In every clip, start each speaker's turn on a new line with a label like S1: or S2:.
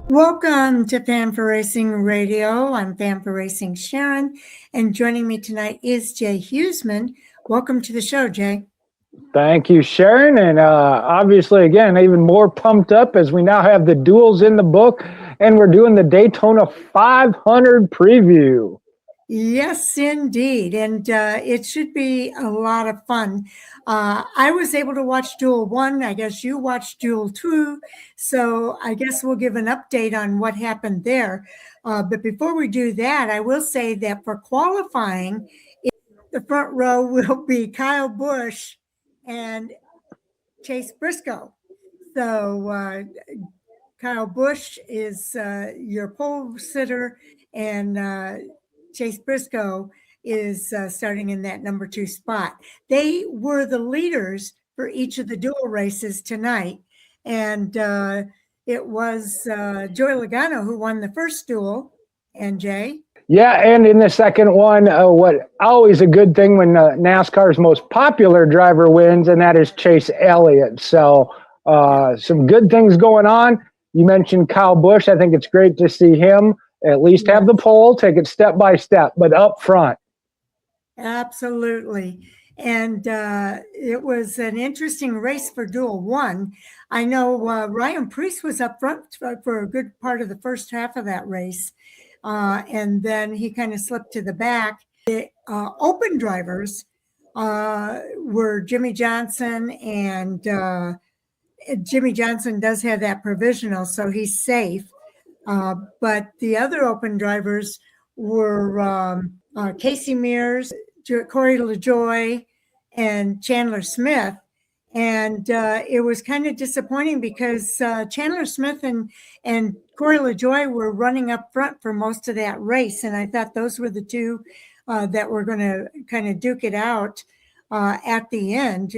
S1: Welcome to Fan for Racing Radio. I'm Fan for Racing Sharon, and joining me tonight is Jay Huseman. Welcome to the show, Jay.
S2: Thank you, Sharon. And obviously, again, even more pumped up as we now have the duels in the book, and we're doing the Daytona 500 preview.
S1: Yes, indeed. And it should be a lot of fun. I was able to watch Duel 1. I guess you watched Duel 2. So I guess we'll give an update on what happened there. But before we do that, I will say that for qualifying, the front row will be Kyle Busch and Chase Briscoe. So Kyle Busch is your pole sitter, and Chase Briscoe is starting in that number 2 spot. They were the leaders for each of the dual races tonight. And it was Joey Logano who won the first duel, and Jay.
S2: Yeah, and in the second one, what always a good thing when NASCAR's most popular driver wins, and that is Chase Elliott. So some good things going on. You mentioned Kyle Busch. I think it's great to see him at least have the pole, take it step by step, but up front.
S1: Absolutely. And it was an interesting race for Duel 1. I know Ryan Preece was up front for a good part of the first half of that race. And then he kind of slipped to the back. The open drivers were Jimmy Johnson, and Jimmy Johnson does have that provisional, so he's safe. But the other open drivers were Casey Mears, Corey LaJoie, and Chandler Smith. And it was kind of disappointing because Chandler Smith and Corey LaJoie were running up front for most of that race. And I thought those were the two that were going to kind of duke it out at the end.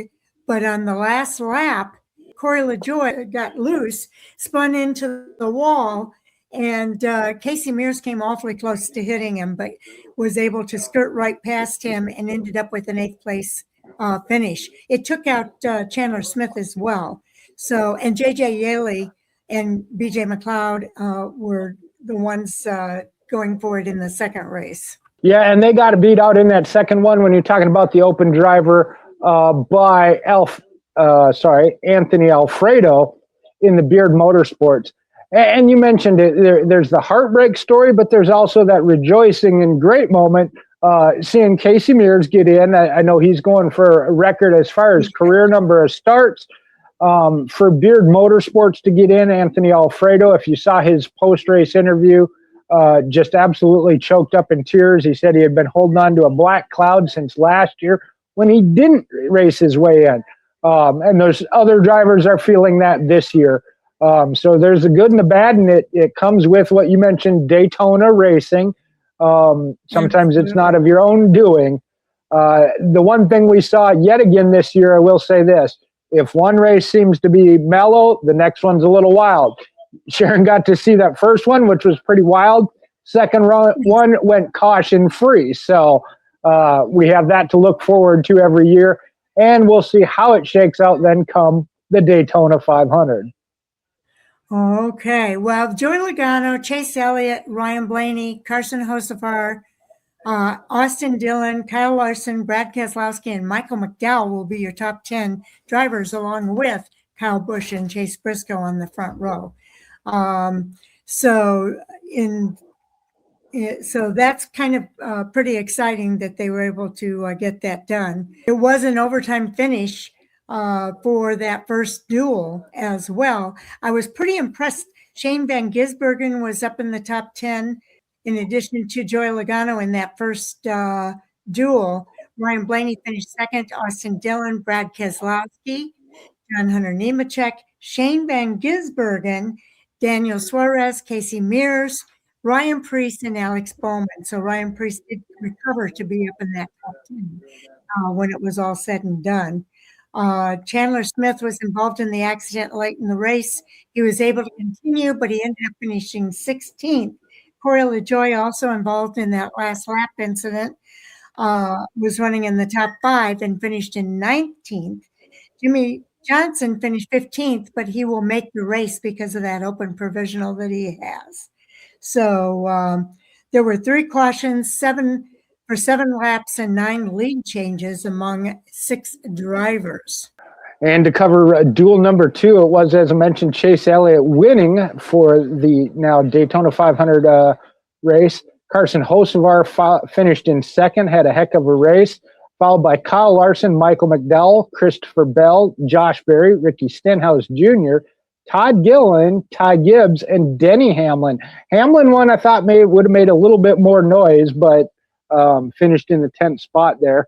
S1: But on the last lap, Corey LaJoie got loose, spun into the wall, and Casey Mears came awfully close to hitting him, but was able to skirt right past him and ended up with an 8th place finish. It took out Chandler Smith as well. So, and J.J. Yaley and B.J. McLeod were the ones going forward in the second race.
S2: Yeah, and they got beat out in that second one when you're talking about the open driver by Anthony Alfredo in the Beard Motorsports. And you mentioned it, there's the heartbreak story, but there's also that rejoicing and great moment seeing Casey Mears get in. I know he's going for a record as far as career number of starts. For Beard Motorsports to get in, Anthony Alfredo, if you saw his post-race interview, just absolutely choked up in tears. He said he had been holding on to a black cloud since last year when he didn't race his way in. And there's other drivers are feeling that this year. So there's the good and the bad, and it comes with what you mentioned, Daytona racing. Sometimes it's not of your own doing. The one thing we saw yet again this year, I will say this, if one race seems to be mellow, the next one's a little wild. Sharon got to see that first one, which was pretty wild. Second one went caution free. So we have that to look forward to every year, and we'll see how it shakes out then come the Daytona 500.
S1: Okay, well, Joey Logano, Chase Elliott, Ryan Blaney, Carson Hocevar, Austin Dillon, Kyle Larson, Brad Keselowski, and Michael McDowell will be your top 10 drivers, along with Kyle Busch and Chase Briscoe on the front row. So that's kind of pretty exciting that they were able to get that done. It was an overtime finish for that first duel as well. I was pretty impressed. Shane Van Gisbergen was up in the top 10, in addition to Joey Logano in that first duel. Ryan Blaney finished second, Austin Dillon, Brad Keselowski, John Hunter Nemechek, Shane Van Gisbergen, Daniel Suarez, Casey Mears, Ryan Preece, and Alex Bowman. So Ryan Preece did recover to be up in that top 10 when it was all said and done. Chandler Smith was involved in the accident late in the race. He was able to continue, but he ended up finishing 16th. Corey LaJoie, also involved in that last lap incident, was running in the top 5 and finished in 19th. Jimmy Johnson finished 15th, but he will make the race because of that open provisional that he has. So there were 3 cautions, 7 laps, and 9 lead changes among 6 drivers.
S2: And to cover duel number 2, it was, as I mentioned, Chase Elliott winning for the now Daytona 500 race. Carson Hocevar finished in second, had a heck of a race, followed by Kyle Larson, Michael McDowell, Christopher Bell, Josh Berry, Ricky Stenhouse Jr., Todd Gilliland, Ty Gibbs, and Denny Hamlin. Hamlin one I thought would have made a little bit more noise, but finished in the 10th spot there.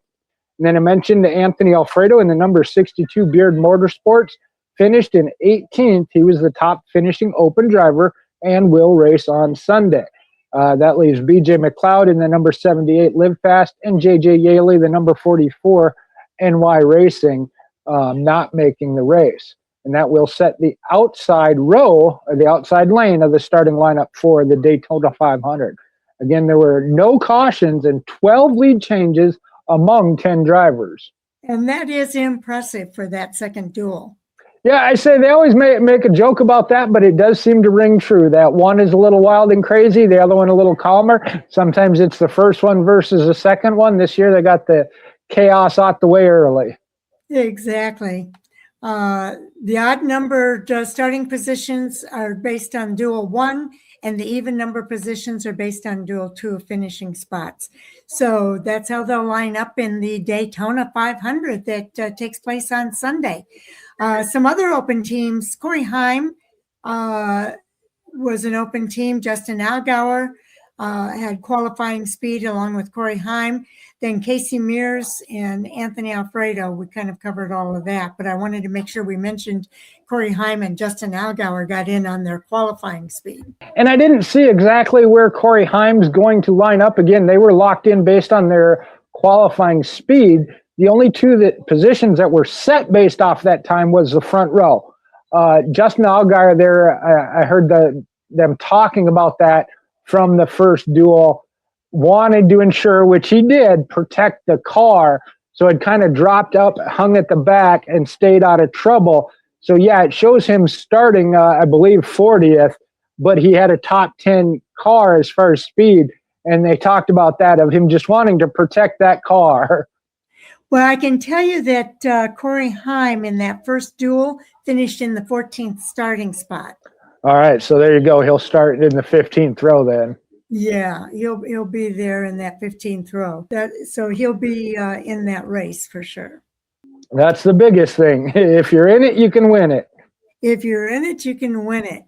S2: And then I mentioned Anthony Alfredo in the number 62 Beard Motorsports, finished in 18th. He was the top finishing open driver and will race on Sunday. That leaves BJ McLeod in the number 78 Live Fast and JJ Yaley, the number 44 NY Racing, not making the race. And that will set the outside row, or the outside lane of the starting lineup for the Daytona 500. Again, there were no cautions and 12 lead changes among 10 drivers.
S1: And that is impressive for that second duel.
S2: Yeah, I say they always make a joke about that, but it does seem to ring true. That one is a little wild and crazy, the other one a little calmer. Sometimes it's the first one versus the second one. This year they got the chaos out the way early.
S1: Exactly. The odd numbered starting positions are based on duel 1, and the even number positions are based on duel 2 finishing spots. So that's how they'll line up in the Daytona 500 that takes place on Sunday. Some other open teams, Corey Heim was an open team. Justin Allgaier had qualifying speed along with Corey Heim. Then Casey Mears and Anthony Alfredo, we kind of covered all of that, but I wanted to make sure we mentioned Corey Heim and Justin Allgaier got in on their qualifying speed.
S2: And I didn't see exactly where Corey Heim's going to line up. Again, they were locked in based on their qualifying speed. The only 2 positions that were set based off that time was the front row. Justin Allgaier there, I heard them talking about that from the first duel, wanted to ensure, which he did, protect the car. So it kind of dropped up, hung at the back, and stayed out of trouble. So, yeah, it shows him starting, I believe, 40th, but he had a top 10 car as far as speed. And they talked about that, of him just wanting to protect that car.
S1: Well, I can tell you that Corey Heim in that first duel finished in the 14th starting spot.
S2: All right, so there you go. He'll start in the 15th row then.
S1: Yeah, he'll be there in that 15th row. So he'll be in that race for sure.
S2: That's the biggest thing. If you're in it, you can win it.
S1: If you're in it, you can win it.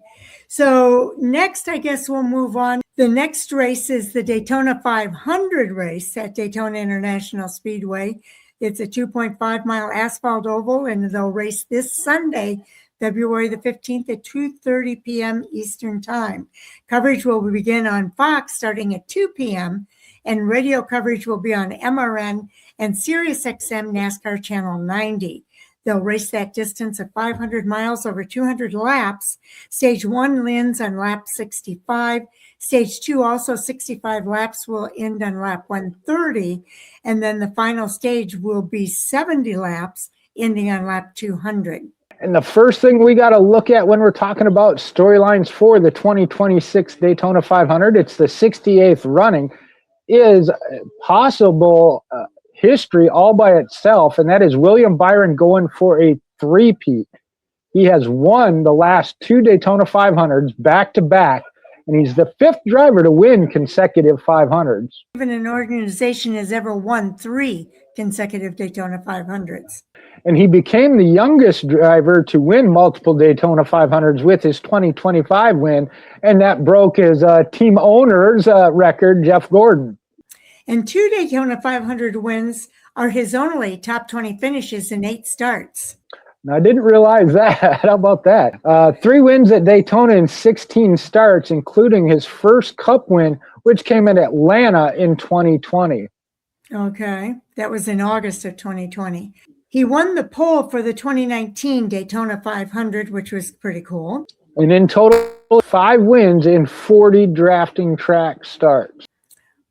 S1: So next, I guess we'll move on. The next race is the Daytona 500 race at Daytona International Speedway. It's a 2.5-mile asphalt oval, and they'll race this Sunday, February the 15th at 2:30 p.m. Eastern Time. Coverage will begin on Fox starting at 2 p.m., and radio coverage will be on MRN and Sirius XM NASCAR Channel 90. They'll race that distance of 500 miles over 200 laps. Stage 1 ends on lap 65. Stage 2, also 65 laps, will end on lap 130. And then the final stage will be 70 laps, ending on lap 200.
S2: And the first thing we got to look at when we're talking about storylines for the 2026 Daytona 500, it's the 68th running, is possible history all by itself, and that is William Byron going for a three-peat. He has won the last 2 Daytona 500s back-to-back, and he's the 5th driver to win consecutive 500s.
S1: Even an organization has ever won 3 consecutive Daytona 500s.
S2: And he became the youngest driver to win multiple Daytona 500s with his 2025 win, and that broke his team owner's record, Jeff Gordon.
S1: And 2 Daytona 500 wins are his only top 20 finishes in 8 starts.
S2: I didn't realize that. How about that? 3 wins at Daytona in 16 starts, including his first Cup win, which came in Atlanta in 2020.
S1: Okay, that was in August of 2020. He won the pole for the 2019 Daytona 500, which was pretty cool.
S2: And in total, 5 wins in 40 drafting track starts.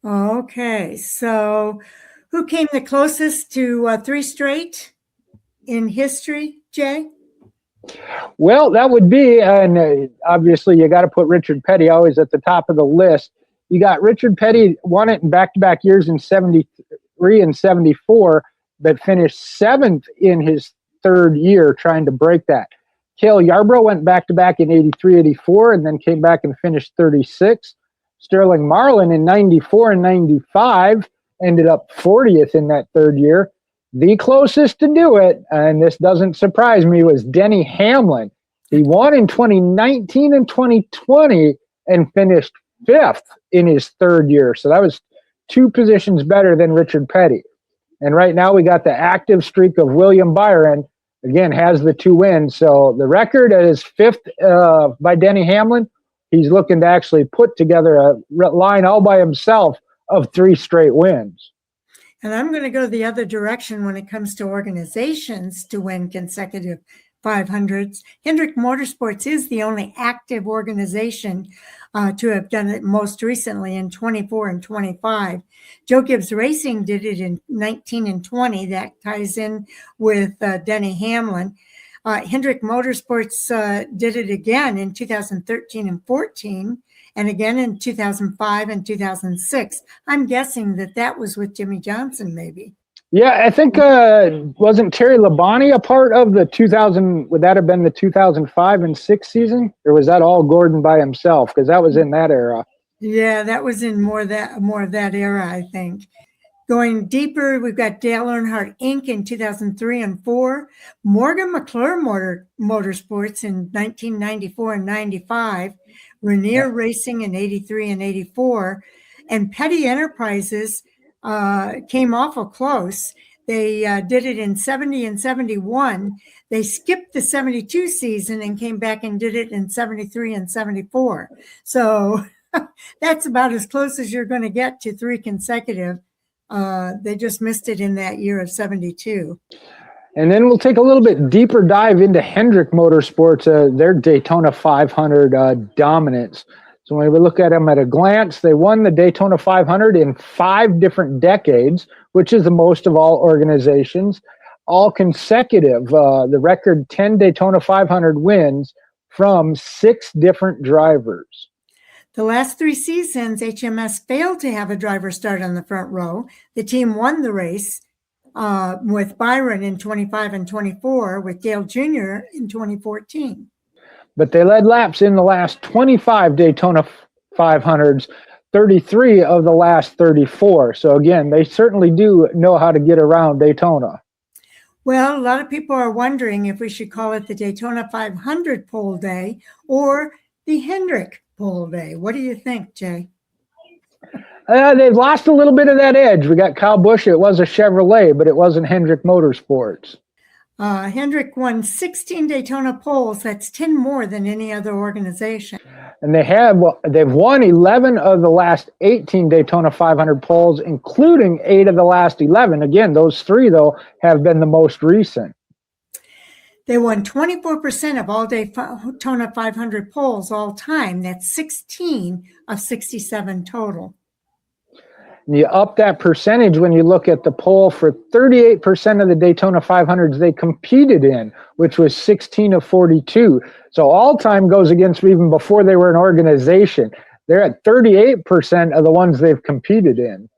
S1: Okay, so who came the closest to 3 straight in history, Jay?
S2: Well, that would be, and obviously you got to put Richard Petty always at the top of the list. You got Richard Petty won it in back-to-back years in 73 and 74, but finished seventh in his third year trying to break that. Cale Yarborough went back-to-back in 83, 84, and then came back and finished 36. Sterling Marlin in 94 and 95 ended up 40th in that third year. The closest to do it, and this doesn't surprise me, was Denny Hamlin. He won in 2019 and 2020 and finished fifth in his third year. So that was 2 positions better than Richard Petty. And right now we got the active streak of William Byron, again, has the 2 wins. So the record is fifth by Denny Hamlin. He's looking to actually put together a line all by himself of 3 straight wins.
S1: And I'm going to go the other direction when it comes to organizations to win consecutive 500s. Hendrick Motorsports is the only active organization to have done it most recently in 24 and 25. Joe Gibbs Racing did it in 19 and 20. That ties in with Denny Hamlin. Hendrick Motorsports did it again in 2013 and 14. And again in 2005 and 2006. I'm guessing that was with Jimmy Johnson, maybe.
S2: Yeah, I think, wasn't Terry Labonte a part of the 2000, would that have been the 2005 and 6 season? Or was that all Gordon by himself? Because that was in that era.
S1: Yeah, that was in more of that era, I think. Going deeper, we've got Dale Earnhardt Inc. in 2003 and 4, Morgan McClure Motorsports in 1994 and 95, Rainier Racing in 83 and 84, and Petty Enterprises came awful close. They did it in 70 and 71. They skipped the 72 season and came back and did it in 73 and 74. So that's about as close as you're going to get to 3 consecutive. They just missed it in that year of 72.
S2: And then we'll take a little bit deeper dive into Hendrick Motorsports, their Daytona 500 dominance. So when we look at them at a glance, they won the Daytona 500 in 5 different decades, which is the most of all organizations, all consecutive. The record 10 Daytona 500 wins from 6 different drivers.
S1: The last 3 seasons, HMS failed to have a driver start on the front row. The team won the race with Byron in 25 and 24, with Dale Jr. in 2014.
S2: But they led laps in the last 25 Daytona 500s, 33 of the last 34. So again, they certainly do know how to get around Daytona.
S1: Well, a lot of people are wondering if we should call it the Daytona 500 pole day or the Hendrick pole day. What do you think, Jay?
S2: They've lost a little bit of that edge. We got Kyle Busch. It was a Chevrolet, but it wasn't Hendrick Motorsports.
S1: Hendrick won 16 Daytona poles. That's 10 more than any other organization.
S2: And they've won 11 of the last 18 Daytona 500 poles, including 8 of the last 11. Again, those 3, though, have been the most recent.
S1: They won 24% of all Daytona 500 poles all time. That's 16 of 67 total.
S2: And you up that percentage when you look at the poll for 38% of the Daytona 500s they competed in, which was 16 of 42. So all time goes against even before they were an organization. They're at 38% of the ones they've competed in.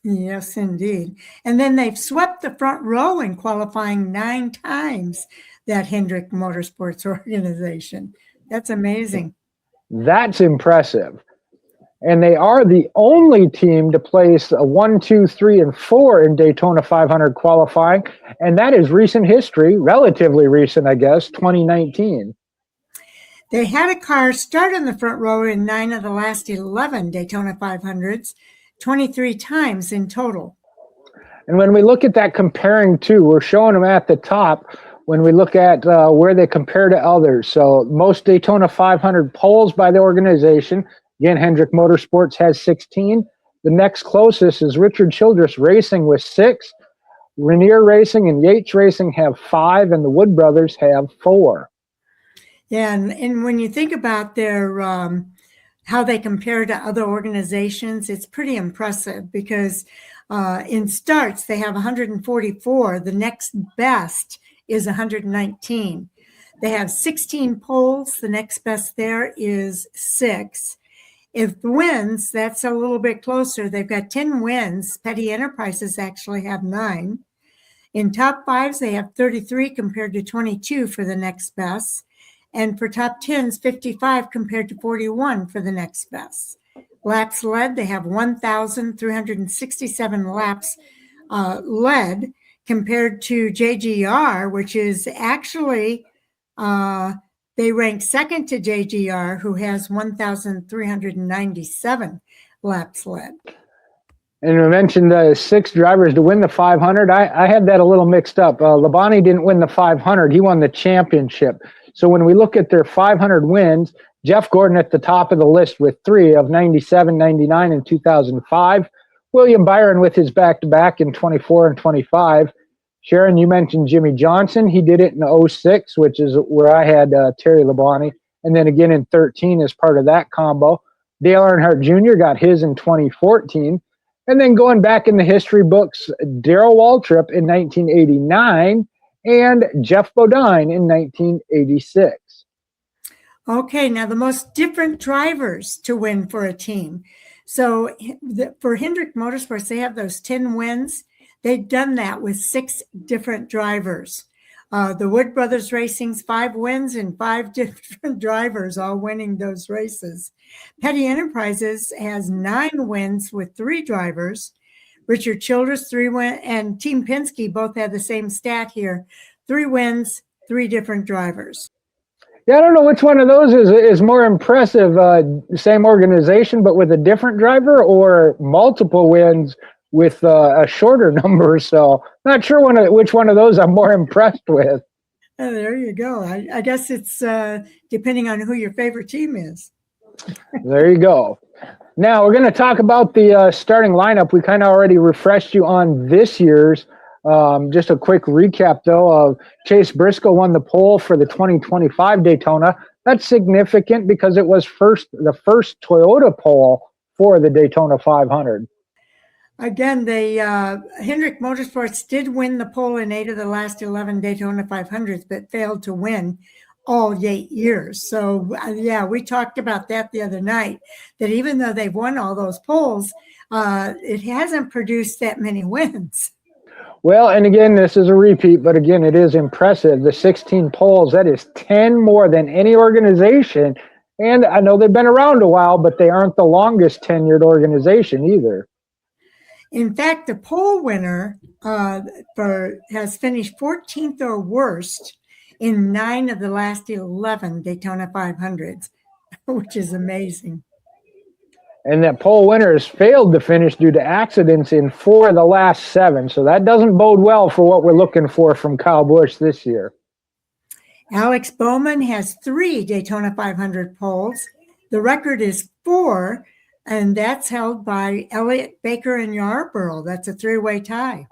S1: Yes, indeed. And then they've swept the front row in qualifying 9 times, that Hendrick Motorsports organization. That's amazing.
S2: That's impressive. And they are the only team to place a 1, 2, 3, and 4 in Daytona 500 qualifying. And that is recent history, relatively recent, I guess, 2019.
S1: They had a car start in the front row in 9 of the last 11 Daytona 500s, 23 times in total.
S2: And when we look at that comparing to, we're showing them at the top when we look at where they compare to others. So most Daytona 500 poles by the organization. Again, Hendrick Motorsports has 16. The next closest is Richard Childress Racing with 6. Rainier Racing and Yates Racing have 5, and the Wood Brothers have 4.
S1: Yeah, and when you think about their how they compare to other organizations, it's pretty impressive because in starts they have 144. The next best is 119. They have 16 poles. The next best there is 6. If wins, that's a little bit closer. They've got 10 wins. Petty Enterprises actually have 9. In top 5s, they have 33 compared to 22 for the next best. And for top 10s, 55 compared to 41 for the next best. Laps led, they have 1,367 laps led compared to JGR, which is actually, they rank second to JGR, who has 1,397 laps led.
S2: And we mentioned 6 drivers to win the 500. I had that a little mixed up. Labonte didn't win the 500. He won the championship. So when we look at their 500 wins, Jeff Gordon at the top of the list with 3 of 97, 99, and 2005. William Byron with his back-to-back in 24 and 25. Sharon, you mentioned Jimmy Johnson. He did it in 06, which is where I had Terry Labonte. And then again in 13 as part of that combo. Dale Earnhardt Jr. got his in 2014. And then going back in the history books, Darrell Waltrip in 1989 and Jeff Bodine in 1986.
S1: Okay, now the most different drivers to win for a team. So for Hendrick Motorsports, they have those 10 wins. They've done that with 6 different drivers. The Wood Brothers Racing's 5 wins and 5 different drivers all winning those races. Petty Enterprises has 9 wins with 3 drivers. Richard Childress, 3 wins, and Team Penske both have the same stat here. 3 wins, 3 different drivers.
S2: Yeah, I don't know which one of those is more impressive. Same organization, but with a different driver, or multiple wins with a shorter number. So not sure which one of those I'm more impressed with.
S1: Oh, there you go. I guess it's depending on who your favorite team is.
S2: There you go. Now we're going to talk about the starting lineup. We kind of already refreshed you on this year's. Just a quick recap, though, of Chase Briscoe won the pole for the 2025 Daytona. That's significant because it was the first Toyota pole for the Daytona 500.
S1: Again, Hendrick Motorsports did win the pole in 8 of the last 11 Daytona 500s, but failed to win all 8 years. So, yeah, we talked about that the other night, that even though they've won all those poles, it hasn't produced that many wins.
S2: Well, and again, this is a repeat, but again, it is impressive. The 16 poles, that is 10 more than any organization. And I know they've been around a while, but they aren't the longest tenured organization either.
S1: In fact, the pole winner has finished 14th or worst in 9 of the last 11 Daytona 500s, which is amazing.
S2: And that pole winner has failed to finish due to accidents in 4 of the last 7. So that doesn't bode well for what we're looking for from Kyle Busch this year.
S1: Alex Bowman has 3 Daytona 500 poles. The record is 4, and that's held by Elliott, Baker, and Yarborough. That's a 3-way tie.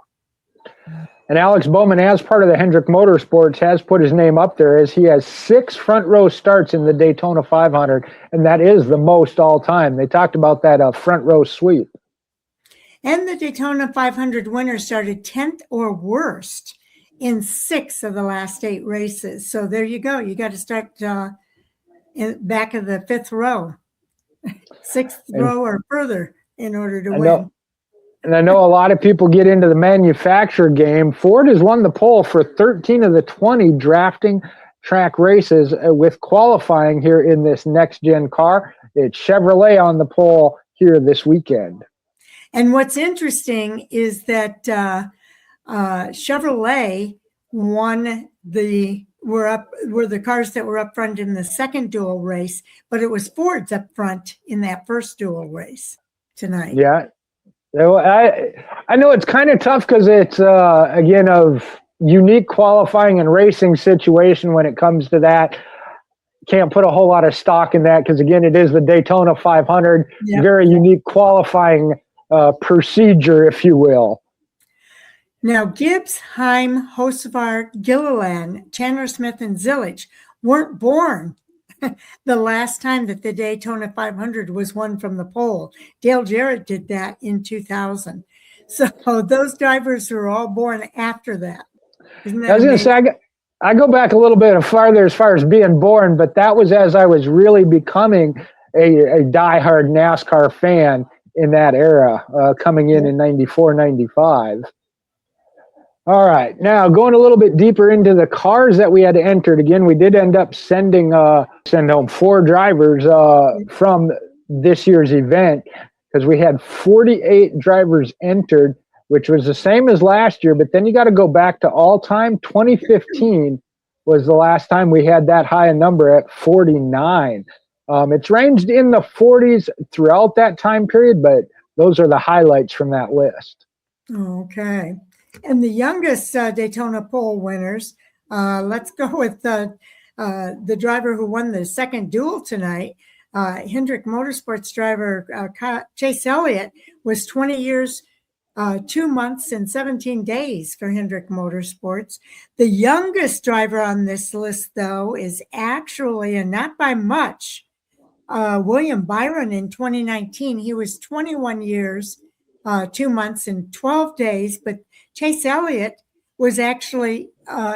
S2: And Alex Bowman, as part of the Hendrick Motorsports, has put his name up there as he has 6 front row starts in the Daytona 500, and that is the most all time. They talked about that front row sweep.
S1: And the Daytona 500 winner started 10th or worst in 6 of the last 8 races. So there you go. You got to start in back of the 5th row, 6th row or further in order to win.
S2: And I know a lot of people get into the manufacturer game. Ford has won the pole for 13 of the 20 drafting track races with qualifying here in this next-gen car. It's Chevrolet on the pole here this weekend.
S1: And what's interesting is that Chevrolet were the cars that were up front in the second dual race, but it was Ford's up front in that first dual race tonight.
S2: Yeah. I know it's kind of tough because it's, again, of unique qualifying and racing situation when it comes to that. Can't put a whole lot of stock in that because, again, it is the Daytona 500, yep. Very unique qualifying procedure, if you will.
S1: Now, Gibbs, Heim, Hocevar, Gilliland, Chandler Smith, and Zillage weren't born the last time that the Daytona 500 was won from the pole. Dale Jarrett did that in 2000. So those drivers were all born after that. Isn't that
S2: I was going to say, I go back a little bit farther as far as being born, but that was as I was really becoming a diehard NASCAR fan in that era, coming in 94, 95. All right, now going a little bit deeper into the cars that we had entered. Again, we did end up sending home 4 drivers from this year's event, because we had 48 drivers entered, which was the same as last year. But then you got to go back to all time. 2015 was the last time we had that high a number at 49. It's ranged in the 40s throughout that time period, but those are the highlights from that list.
S1: Okay. And the youngest Daytona pole winners, let's go with the driver who won the second duel tonight. Hendrick Motorsports driver Chase Elliott was 20 years, 2 months, and 17 days for Hendrick Motorsports. The youngest driver on this list, though, is actually, and not by much, William Byron in 2019. He was 21 years, 2 months, and 12 days, but Chase Elliott was actually,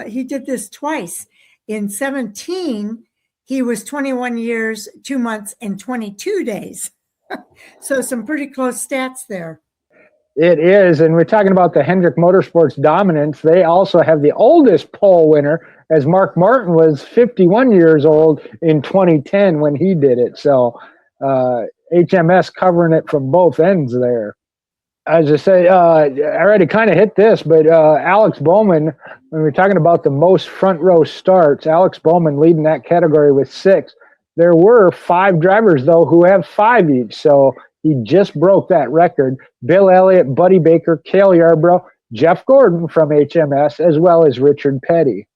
S1: he did this twice. In 17, he was 21 years, 2 months, and 22 days. So some pretty close stats there.
S2: It is, and we're talking about the Hendrick Motorsports dominance. They also have the oldest pole winner, as Mark Martin was 51 years old in 2010 when he did it. So HMS covering it from both ends there. As I say, I already kind of hit this, but Alex Bowman, when we're talking about the most front row starts, Alex Bowman leading that category with 6. There were 5 drivers, though, who have 5 each. So he just broke that record. Bill Elliott, Buddy Baker, Cale Yarborough, Jeff Gordon from HMS, as well as Richard Petty.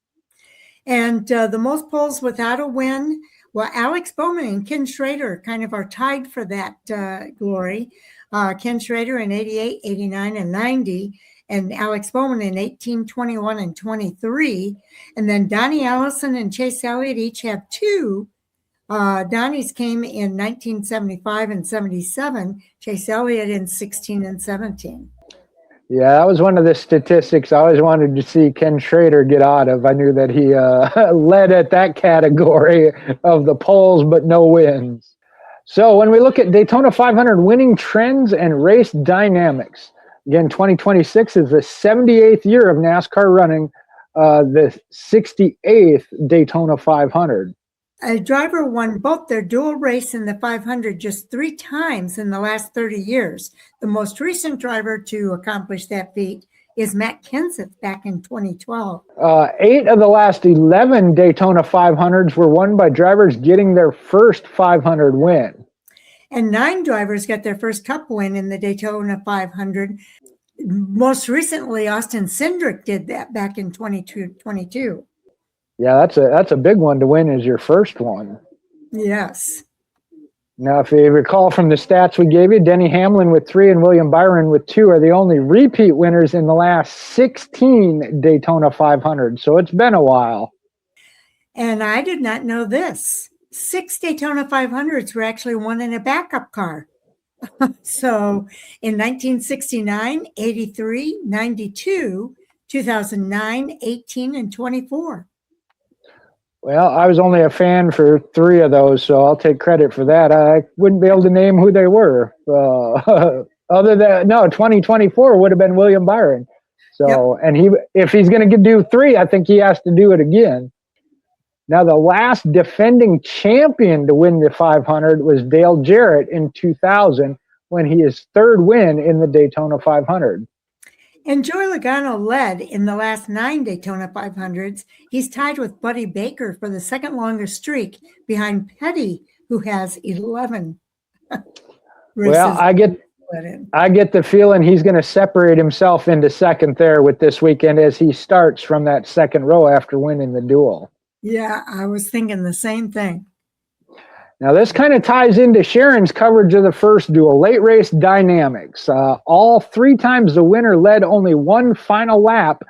S1: And the most poles without a win, well, Alex Bowman and Ken Schrader kind of are tied for that glory. Ken Schrader in 88, 89, and 90, and Alex Bowman in 18, 21, and 23. And then Donnie Allison and Chase Elliott each have 2. Donnie's came in 1975 and 77, Chase Elliott in 16 and 17.
S2: Yeah, that was one of the statistics I always wanted to see Ken Schrader get out of. I knew that he led at that category of the poles, but no wins. So when we look at Daytona 500 winning trends and race dynamics, again, 2026 is the 78th year of NASCAR running the 68th Daytona 500.
S1: A driver won both their dual race and the 500 just 3 times in the last 30 years. The most recent driver to accomplish that feat is Matt Kenseth back in 2012.
S2: 8 of the last 11 Daytona 500s were won by drivers getting their first 500 win.
S1: And 9 drivers got their first Cup win in the Daytona 500. Most recently, Austin Cindric did that back in 2022.
S2: Yeah, that's a big one to win as your first one.
S1: Yes.
S2: Now, if you recall from the stats we gave you, Denny Hamlin with 3 and William Byron with 2 are the only repeat winners in the last 16 Daytona 500. So it's been a while.
S1: And I did not know this. 6 Daytona 500s were actually won in a backup car. So in 1969, 83, 92, 2009, 18, and 24.
S2: Well, I was only a fan for 3 of those, so I'll take credit for that. I wouldn't be able to name who they were. Other than, 2024 would have been William Byron. So, yep. And if he's going to do 3, I think he has to do it again. Now, the last defending champion to win the 500 was Dale Jarrett in 2000, when he his 3rd win in the Daytona 500.
S1: And Joey Logano led in the last 9 Daytona 500s. He's tied with Buddy Baker for the 2nd longest streak, behind Petty, who has 11 races.
S2: Well, I get the feeling he's going to separate himself into 2nd there with this weekend as he starts from that 2nd row after winning the duel.
S1: Yeah, I was thinking the same thing.
S2: Now, this kind of ties into Sharon's coverage of the first duel, late race dynamics. All 3 times the winner led only 1 final lap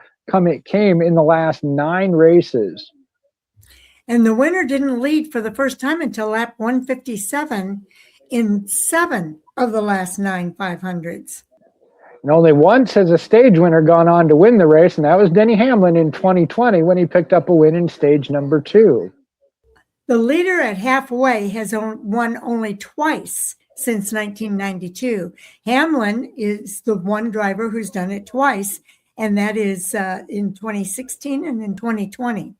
S2: came in the last 9 races.
S1: And the winner didn't lead for the first time until lap 157 in 7 of the last 9 500s.
S2: And only once has a stage winner gone on to win the race, and that was Denny Hamlin in 2020 when he picked up a win in stage number 2.
S1: The leader at halfway has won only twice since 1992. Hamlin is the one driver who's done it twice, and that is in 2016 and in 2020.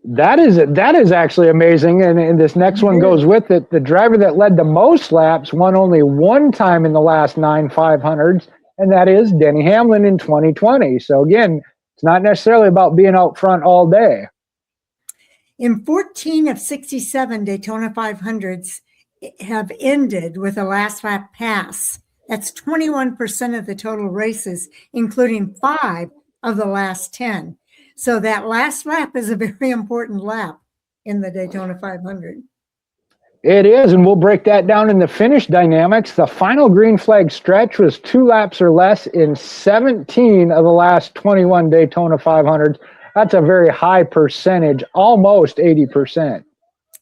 S2: That is actually amazing, and this next one goes with it. The driver that led the most laps won only one time in the last 9 500s, and that is Denny Hamlin in 2020. So again, it's not necessarily about being out front all day.
S1: In 14 of 67 Daytona 500s have ended with a last lap pass. That's 21% of the total races, including 5 of the last 10. So that last lap is a very important lap in the Daytona 500.
S2: It is, and we'll break that down in the finish dynamics. The final green flag stretch was 2 laps or less in 17 of the last 21 Daytona 500s. That's a very high percentage, almost 80%.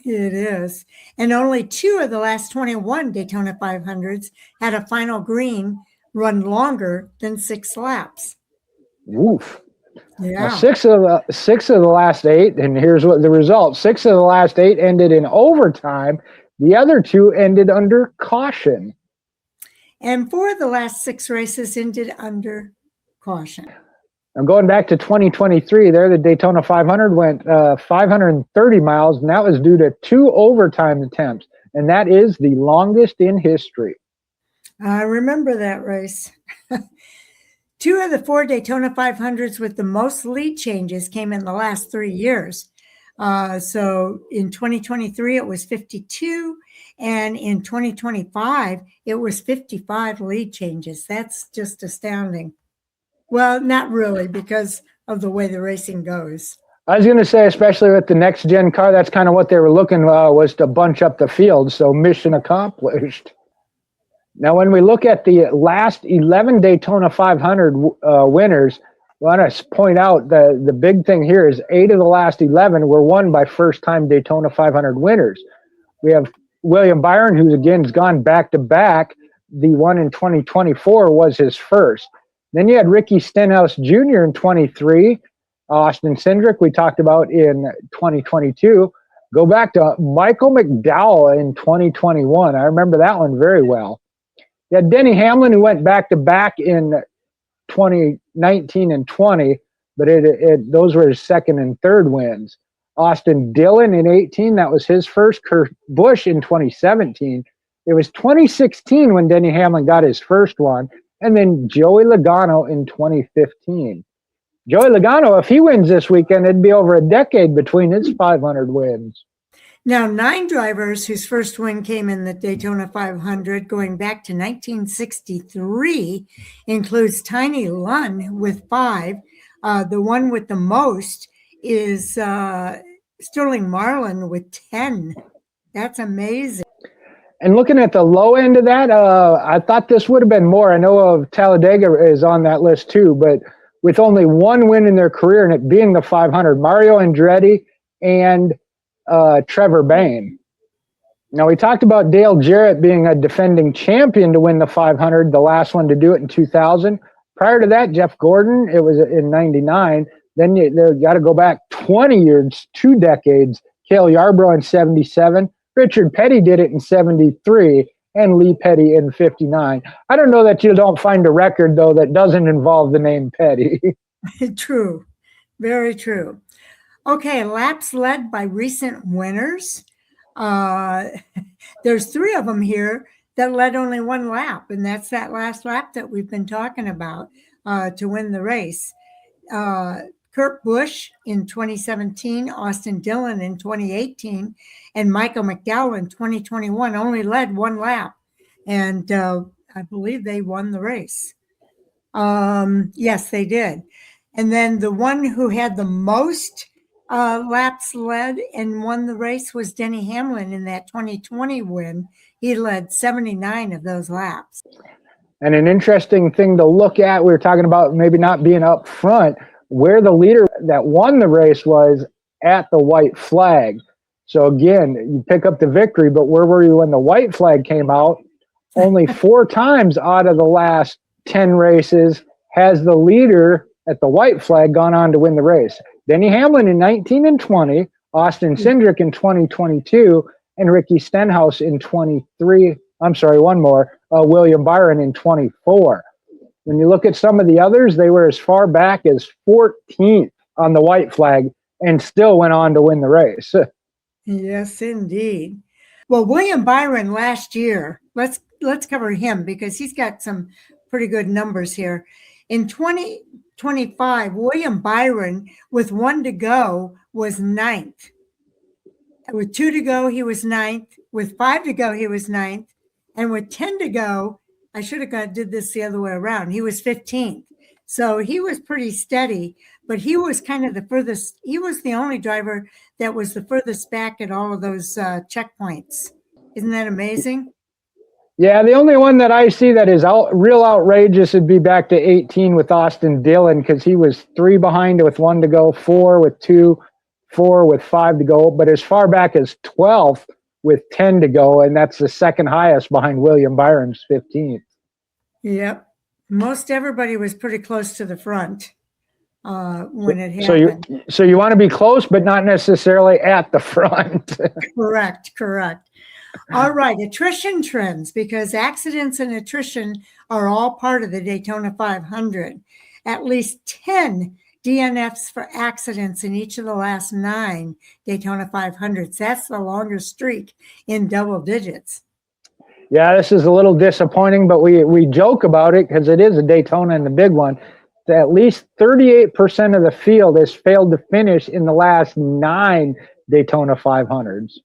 S1: It is. And only 2 of the last 21 Daytona 500s had a final green run longer than 6 laps.
S2: Woof.
S1: Yeah.
S2: Now, six of the last 8, and here's what the result. 6 of the last 8 ended in overtime. The other 2 ended under caution.
S1: And 4 of the last 6 races ended under caution.
S2: I'm going back to 2023 there. The Daytona 500 went 530 miles, and that was due to 2 overtime attempts, and that is the longest in history.
S1: I remember that race. 2 of the 4 Daytona 500s with the most lead changes came in the last 3 years. So in 2023, it was 52, and in 2025, it was 55 lead changes. That's just astounding. Well, not really, because of the way the racing goes.
S2: I was going to say, especially with the next gen car, that's kind of what they were looking was to bunch up the field. So mission accomplished. Now, when we look at the last 11 Daytona 500 winners, I want to point out the big thing here is 8 of the last 11 were won by first-time Daytona 500 winners. We have William Byron, who again has gone back-to-back. The one in 2024 was his first. Then you had Ricky Stenhouse Jr. in 23, Austin Cindric we talked about in 2022. Go back to Michael McDowell in 2021. I remember that one very well. You had Denny Hamlin, who went back-to-back in 2019 and 20, but those were his second and third wins. Austin Dillon in 18, that was his first. Kurt Busch in 2017. It was 2016 when Denny Hamlin got his first one. And then Joey Logano in 2015. Joey Logano, if he wins this weekend, it'd be over a decade between his 500 wins.
S1: Now, 9 drivers whose first win came in the Daytona 500 going back to 1963 includes Tiny Lunn with 5. The one with the most is Sterling Marlin with 10. That's amazing.
S2: And looking at the low end of that, I thought this would have been more. I know of Talladega is on that list too, but with only 1 win in their career and it being the 500, Mario Andretti and Trevor Bayne. Now, we talked about Dale Jarrett being a defending champion to win the 500, the last one to do it in 2000. Prior to that, Jeff Gordon, it was in 99. Then you got to go back 20 years, 2 decades. Cale Yarborough in 77. Richard Petty did it in 73 and Lee Petty in 59. I don't know that you don't find a record, though, that doesn't involve the name Petty.
S1: True. Very true. Okay, laps led by recent winners. There's 3 of them here that led only 1 lap, and that's that last lap that we've been talking about to win the race. Kurt Busch in 2017, Austin Dillon in 2018, and Michael McDowell in 2021 only led 1 lap. And I believe they won the race. Yes, they did. And then the one who had the most laps led and won the race was Denny Hamlin in that 2020 win. He led 79 of those laps.
S2: And an interesting thing to look at, we were talking about maybe not being up front, where the leader that won the race was at the white flag. So again, you pick up the victory, but where were you when the white flag came out? only 4 times out of the last 10 races has the leader at the white flag gone on to win the race. Denny Hamlin in 19 and 20, Austin Cindric in 2022, and Ricky Stenhouse in 23. I'm sorry, one more, William Byron in 24. When you look at some of the others, they were as far back as 14th on the white flag and still went on to win the race.
S1: Yes, indeed. Well, William Byron last year, let's cover him because he's got some pretty good numbers here. In 2025, William Byron, with 1 to go, was 9th. With 2 to go, he was 9th. With 5 to go, he was 9th. And with 10 to go, I should have did this the other way around. He was 15th. So he was pretty steady, but he was kind of the furthest. He was the only driver that was the furthest back at all of those checkpoints. Isn't that amazing?
S2: Yeah, the only one that I see that is real outrageous would be back to 18 with Austin Dillon, because he was 3 behind with 1 to go, 4 with 2, 4 with 5 to go, but as far back as 12th with 10 to go, and that's the second highest behind William Byron's 15th.
S1: Yep. Most everybody was pretty close to the front when it happened.
S2: So you want to be close, but not necessarily at the front.
S1: Correct. All right, attrition trends, because accidents and attrition are all part of the Daytona 500. At least 10 DNFs for accidents in each of the last 9 Daytona 500s. That's the longest streak in double digits.
S2: Yeah, this is a little disappointing, but we joke about it because it is a Daytona and the big one. At least 38% of the field has failed to finish in the last 9 Daytona 500s.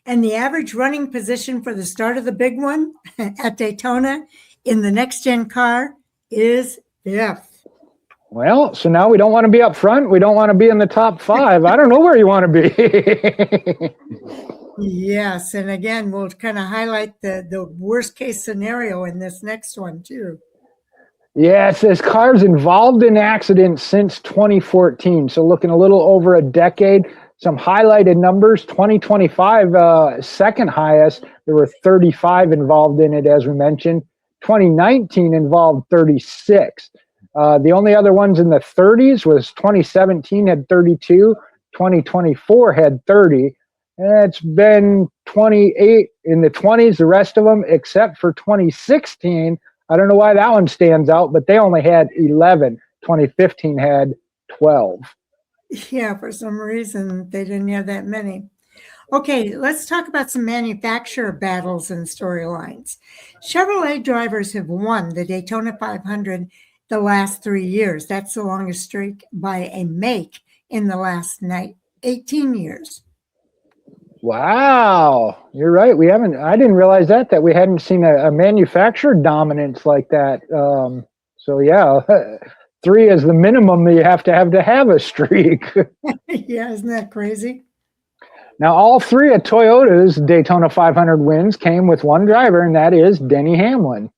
S1: And the average running position for the start of the big one at Daytona in the next-gen car is 5th.
S2: Well, so now we don't want to be up front. We don't want to be in the top 5. I don't know where you want to be.
S1: Yes, and again, we'll kind of highlight the worst-case scenario in this next one, too.
S2: Yeah, it says cars involved in accidents since 2014. So looking a little over a decade. Some highlighted numbers, 2025, second highest. There were 35 involved in it, as we mentioned. 2019 involved 36. The only other ones in the 30s was 2017 had 32. 2024 had 30. And it's been 28 in the 20s, the rest of them, except for 2016. I don't know why that one stands out, but they only had 11. 2015 had 12.
S1: Yeah, for some reason, they didn't have that many. Okay, let's talk about some manufacturer battles and storylines. Chevrolet drivers have won the Daytona 500 the last 3 years. That's the longest streak by a make in the last 18 years.
S2: Wow, you're right. I didn't realize that we hadn't seen a manufacturer dominance like that. So yeah, 3 is the minimum that you have to have a streak.
S1: Yeah, isn't that crazy?
S2: Now, all 3 of Toyota's Daytona 500 wins came with one driver, and that is Denny Hamlin.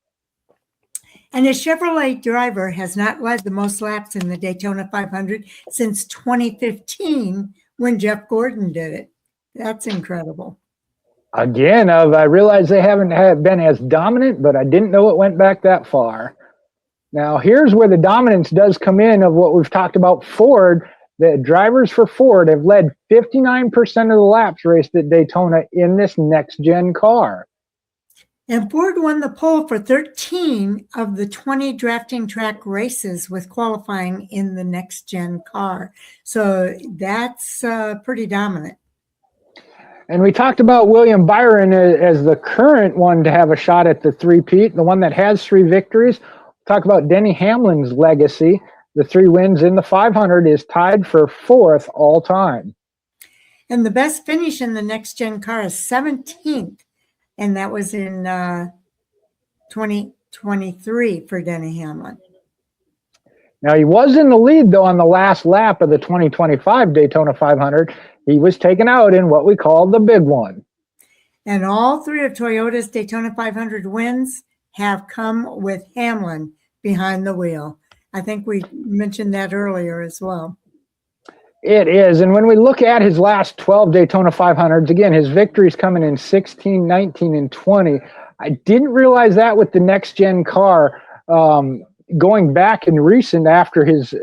S1: And a Chevrolet driver has not led the most laps in the Daytona 500 since 2015 when Jeff Gordon did it. That's incredible.
S2: Again, I realize they haven't been as dominant, but I didn't know it went back that far. Now, here's where the dominance does come in of what we've talked about Ford. The drivers for Ford have led 59% of the laps raced at Daytona in this next-gen car.
S1: And Ford won the pole for 13 of the 20 drafting track races with qualifying in the next-gen car. So that's pretty dominant.
S2: And we talked about William Byron as the current one to have a shot at the three-peat, the one that has 3 victories. Talk about Denny Hamlin's legacy. The 3 wins in the 500 is tied for 4th all time.
S1: And the best finish in the next-gen car is 17th, and that was in 2023 for Denny Hamlin.
S2: Now, he was in the lead, though, on the last lap of the 2025 Daytona 500. He was taken out in what we call the big one.
S1: And all 3 of Toyota's Daytona 500 wins have come with Hamlin behind the wheel. I think we mentioned that earlier as well.
S2: It is. And when we look at his last 12 Daytona 500s, again, his victories coming in 16, 19, and 20. I didn't realize that with the next gen car. Going back in recent after his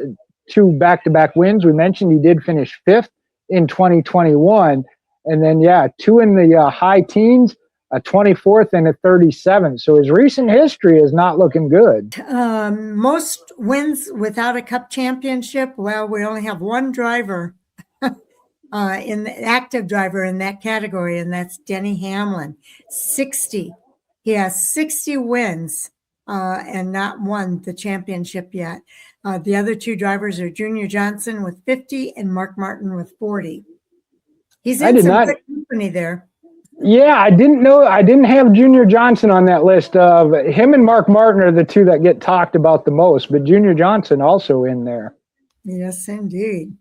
S2: 2 back-to-back wins, we mentioned he did finish 5th in 2021. And then, 2 in the high teens, a 24th and a 37th. So his recent history is not looking good.
S1: Most wins without a Cup championship. Well, we only have one driver, in the active driver in that category, and that's Denny Hamlin, 60. He has 60 wins and not won the championship yet. The other 2 drivers are Junior Johnson with 50 and Mark Martin with 40. He's in some good company there.
S2: Yeah, I didn't know. I didn't have Junior Johnson on that list. Him and Mark Martin are the 2 that get talked about the most, but Junior Johnson also in there.
S1: Yes, indeed.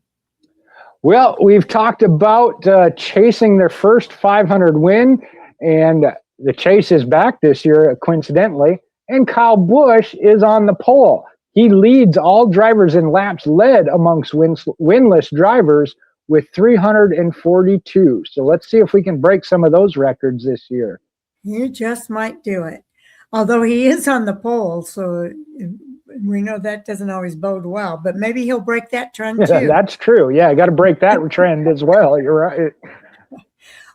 S2: Well, we've talked about chasing their first 500 win, and the chase is back this year, coincidentally, and Kyle Busch is on the pole. He leads all drivers in laps led amongst winless drivers with 342. So let's see if we can break some of those records this year.
S1: You just might do it. Although he is on the pole, so we know that doesn't always bode well, but maybe he'll break that trend too.
S2: That's true. Yeah, I got to break that trend as well. You're right.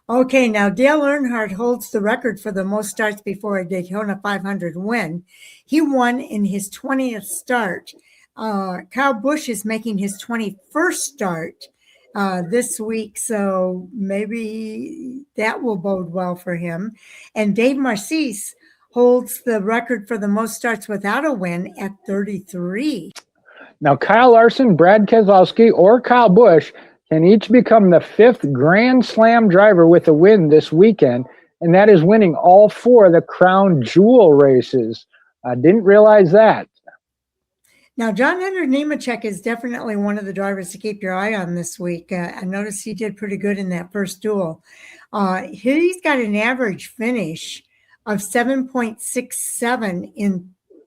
S1: Okay, now Dale Earnhardt holds the record for the most starts before a Daytona 500 win. He won in his 20th start. Kyle Busch is making his 21st start this week, so maybe that will bode well for him. And Dave Marcis holds the record for the most starts without a win at 33.
S2: Now, Kyle Larson, Brad Keselowski, or Kyle Busch can each become the 5th Grand Slam driver with a win this weekend, and that is winning all 4 of the Crown Jewel races. I didn't realize that.
S1: Now, John Hunter Nemechek is definitely one of the drivers to keep your eye on this week. I noticed he did pretty good in that first duel. He's got an average finish of 7.67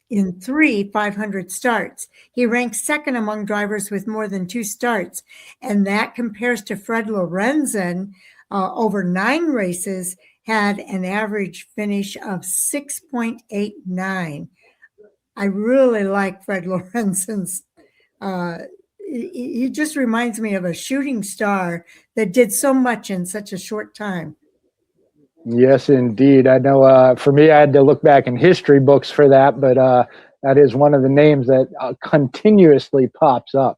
S1: in 3 500 starts. He ranks second among drivers with more than 2 starts, and that compares to Fred Lorenzen, over 9 races, had an average finish of 6.89. I really like Fred Lorenzen's. He just reminds me of a shooting star that did so much in such a short time.
S2: Yes, indeed. I know for me, I had to look back in history books for that, but that is one of the names that continuously pops up.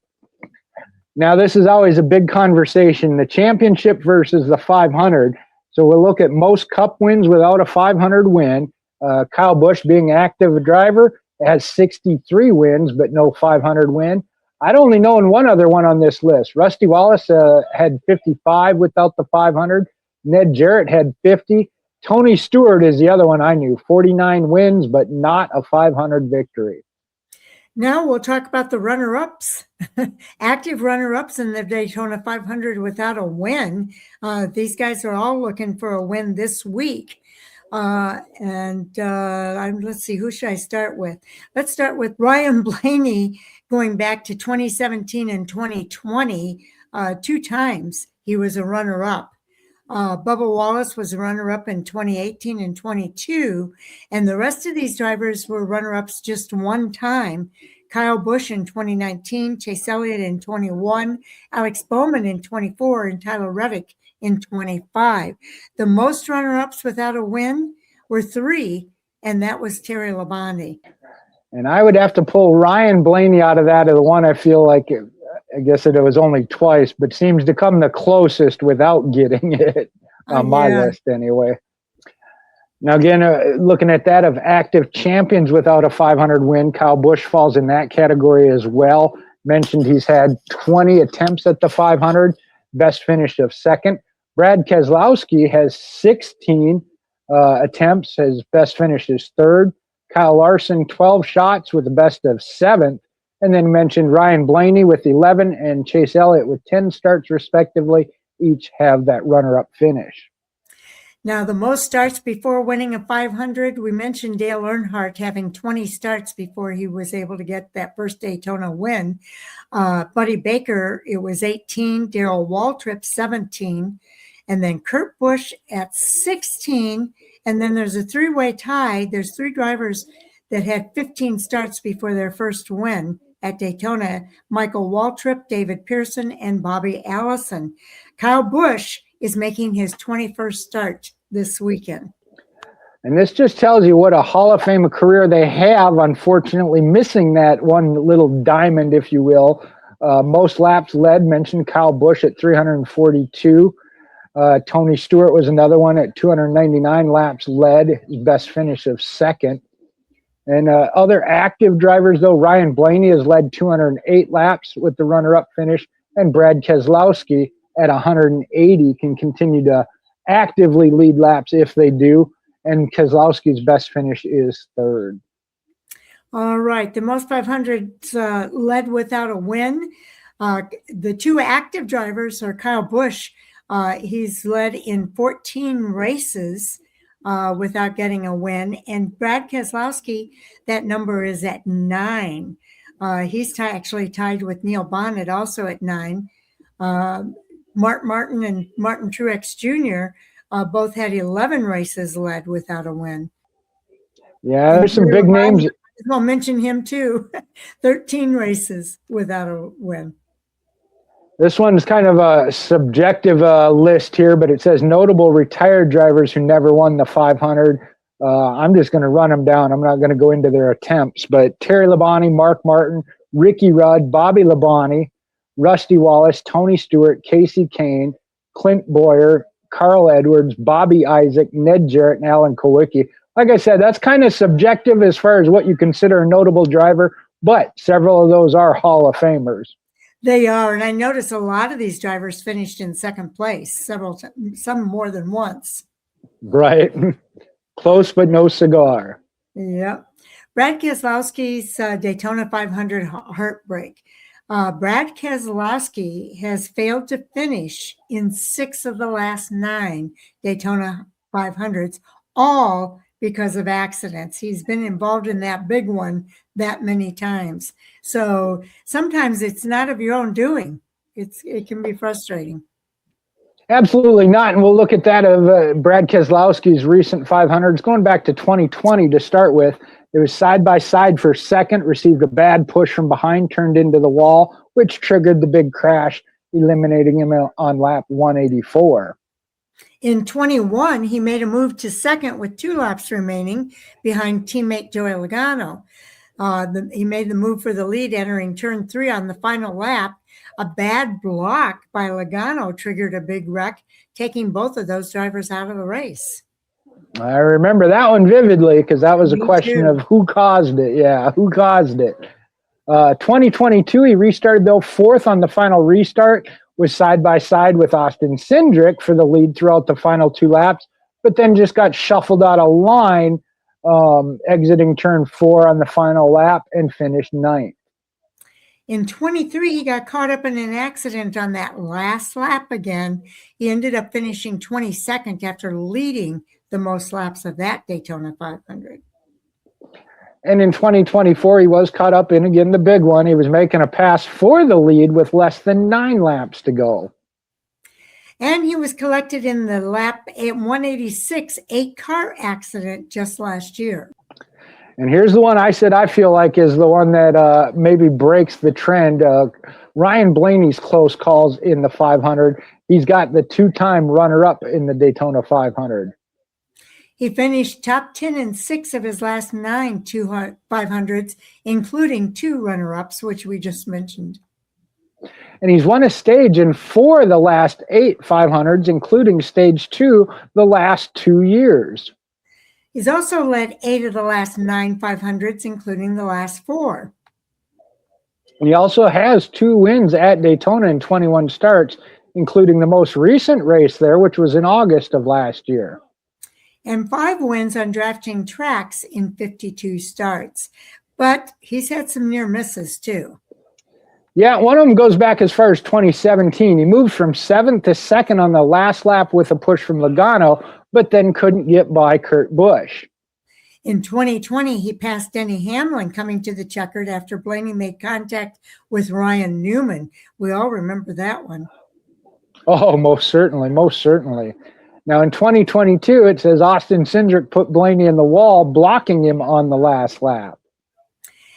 S2: Now, this is always a big conversation, the championship versus the 500. So we'll look at most Cup wins without a 500 win. Kyle Busch, being an active driver, has 63 wins, but no 500 win. I'd only known one other one on this list. Rusty Wallace had 55 without the 500. Ned Jarrett had 50. Tony Stewart is the other one I knew, 49 wins, but not a 500 victory.
S1: Now we'll talk about the runner-ups, active runner-ups in the Daytona 500 without a win. These guys are all looking for a win this week. Let's see, who should I start with? Let's start with Ryan Blaney, going back to 2017 and 2020. 2 times he was a runner-up. Bubba Wallace was a runner-up in 2018 and 22, and the rest of these drivers were runner-ups just 1 time. Kyle Busch in 2019, Chase Elliott in 21, Alex Bowman in 24, and Tyler Reddick in 25. The most runner-ups without a win were 3, and that was Terry Labonte.
S2: And I would have to pull Ryan Blaney out of that as the one I feel like I guess it was only twice, but seems to come the closest without getting it on my list anyway. Now, again, looking at that of active champions without a 500 win, Kyle Busch falls in that category as well. Mentioned he's had 20 attempts at the 500, best finish of 2nd. Brad Keselowski has 16 attempts, his best finish is 3rd. Kyle Larson, 12 shots with the best of 7th. And then mentioned Ryan Blaney with 11 and Chase Elliott with 10 starts respectively, each have that runner-up finish.
S1: Now, the most starts before winning a 500, we mentioned Dale Earnhardt having 20 starts before he was able to get that first Daytona win. Buddy Baker, it was 18, Darrell Waltrip, 17, and then Kurt Busch at 16, And then there's a three-way tie. There's three drivers that had 15 starts before their first win at Daytona: Michael Waltrip, David Pearson, and Bobby Allison. Kyle Busch is making his 21st start this weekend.
S2: And this just tells you what a Hall of Fame career they have, unfortunately missing that one little diamond, if you will. Most laps led, mentioned Kyle Busch at 342. Tony Stewart was another one at 299 laps led, his best finish of second. And other active drivers, though, Ryan Blaney has led 208 laps with the runner-up finish, and Brad Keselowski at 180 can continue to actively lead laps if they do. And Keselowski's best finish is third.
S1: All right. The most 500s led without a win. The two active drivers are Kyle Busch. He's led in 14 races without getting a win. And Brad Keselowski, that number is at 9. He's actually tied with Neil Bonnet, also at 9. Mark Martin and Martin Truex Jr. Both had 11 races led without a win.
S2: Yeah, there's some big names.
S1: I'll mention him too. 13 races without a win.
S2: This one's kind of a subjective list here, but it says notable retired drivers who never won the 500. I'm just going to run them down. I'm not going to go into their attempts, but Terry Labonte, Mark Martin, Ricky Rudd, Bobby Labonte, Rusty Wallace, Tony Stewart, Casey Kane, Clint Boyer, Carl Edwards, Bobby Isaac, Ned Jarrett, and Alan Kowicki. Like I said, that's kind of subjective as far as what you consider a notable driver, but several of those are Hall of Famers.
S1: They are, and I notice a lot of these drivers finished in second place, some more than once.
S2: Right. Close, but no cigar.
S1: Yeah. Brad Keselowski's Daytona 500 heartbreak. Brad Keselowski has failed to finish in 6 of the last 9 Daytona 500s, all because of accidents. He's been involved in that big one that many times. So sometimes it's not of your own doing. It can be frustrating.
S2: Absolutely not. And we'll look at that of Brad Keselowski's recent 500s going back to 2020 to start with. It was side by side for second, received a bad push from behind, turned into the wall, which triggered the big crash, eliminating him on lap 184.
S1: In 21, he made a move to second with 2 laps remaining behind teammate Joey Logano. He made the move for the lead entering turn 3 on the final lap. A bad block by Logano triggered a big wreck, taking both of those drivers out of the race.
S2: I remember that one vividly because that was a question of who caused it. Yeah, who caused it? 2022, he restarted, though, 4th on the final restart, was side by side with Austin Cindric for the lead throughout the final 2 laps, but then just got shuffled out of line, exiting turn 4 on the final lap and finished 9th.
S1: In 23, he got caught up in an accident on that last lap again. He ended up finishing 22nd after leading the most laps of that Daytona 500.
S2: And in 2024, he was caught up in, again, the big one. He was making a pass for the lead with less than 9 laps to go.
S1: And he was collected in the lap 186 8-car accident just last year.
S2: And here's the one I said I feel like is the one that maybe breaks the trend. Ryan Blaney's close calls in the 500. He's got the 2-time runner-up in the Daytona 500.
S1: He finished top 10 in 6 of his last 9 500s, including 2 runner-ups, which we just mentioned.
S2: And he's won a stage in 4 of the last 8 500s, including stage 2 the last 2 years.
S1: He's also led 8 of the last 9 500s, including the last 4.
S2: He also has 2 wins at Daytona in 21 starts, including the most recent race there, which was in August of last year.
S1: And 5 wins on drafting tracks in 52 starts. But he's had some near misses too.
S2: Yeah, one of them goes back as far as 2017. He moved from 7th to 2nd on the last lap with a push from Logano, but then couldn't get by Kurt Busch.
S1: In 2020, he passed Denny Hamlin coming to the checkered after Blaney made contact with Ryan Newman. We all remember that one.
S2: Oh, most certainly, most certainly. Now in 2022, it says Austin Cindric put Blaney in the wall, blocking him on the last lap.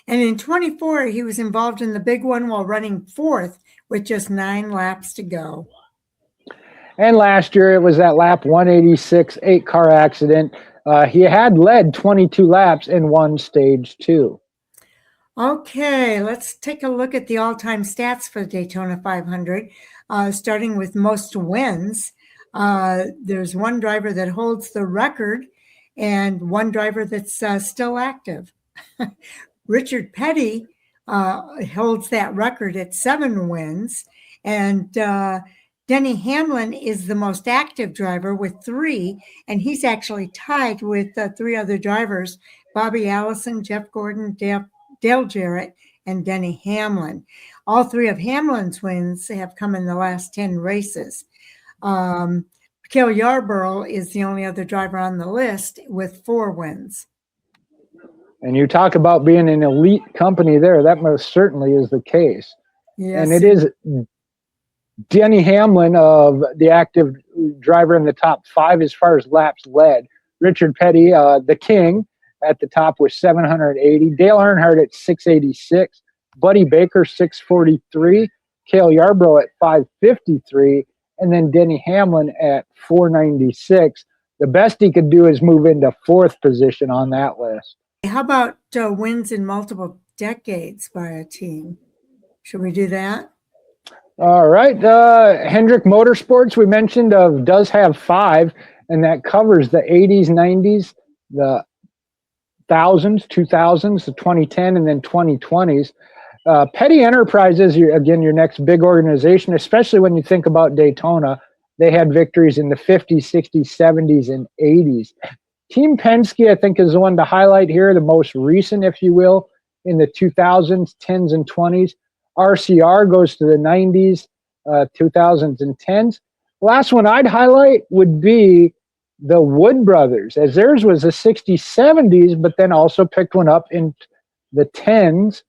S1: And in 24, he was involved in the big one while running fourth with just 9 laps to go.
S2: And last year, it was that lap 186 8-car accident. He had led 22 laps and won stage 2.
S1: Okay, let's take a look at the all-time stats for the Daytona 500, starting with most wins. There's one driver that holds the record and one driver that's still active. Richard Petty holds that record at 7 wins, and Denny Hamlin is the most active driver with 3, and he's actually tied with 3 other drivers, Bobby Allison, Jeff Gordon, Dale Jarrett, and Denny Hamlin. All 3 of Hamlin's wins have come in the last 10 races. Cale Yarborough is the only other driver on the list with 4 wins.
S2: And you talk about being an elite company there. That most certainly is the case.
S1: Yes.
S2: And it is Denny Hamlin of the active driver in the top 5 as far as laps led. Richard Petty, the king, at the top with 780. Dale Earnhardt at 686. Buddy Baker, 643. Cale Yarborough at 553. And then Denny Hamlin at 496. The best he could do is move into 4th position on that list.
S1: How about wins in multiple decades by a team? Should we do that?
S2: All right. Hendrick Motorsports, we mentioned, does have 5, and that covers the 80s, 90s, the 1000s, 2000s, the 2010, and then 2020s. Petty Enterprises, again, your next big organization, especially when you think about Daytona. They had victories in the 50s, 60s, 70s, and 80s. Team Penske, I think, is the one to highlight here, the most recent, if you will, in the 2000s, 10s, and 20s. RCR goes to the 90s, 2000s, and 10s. Last one I'd highlight would be the Wood Brothers, as theirs was the 60s, 70s, but then also picked one up in the 10s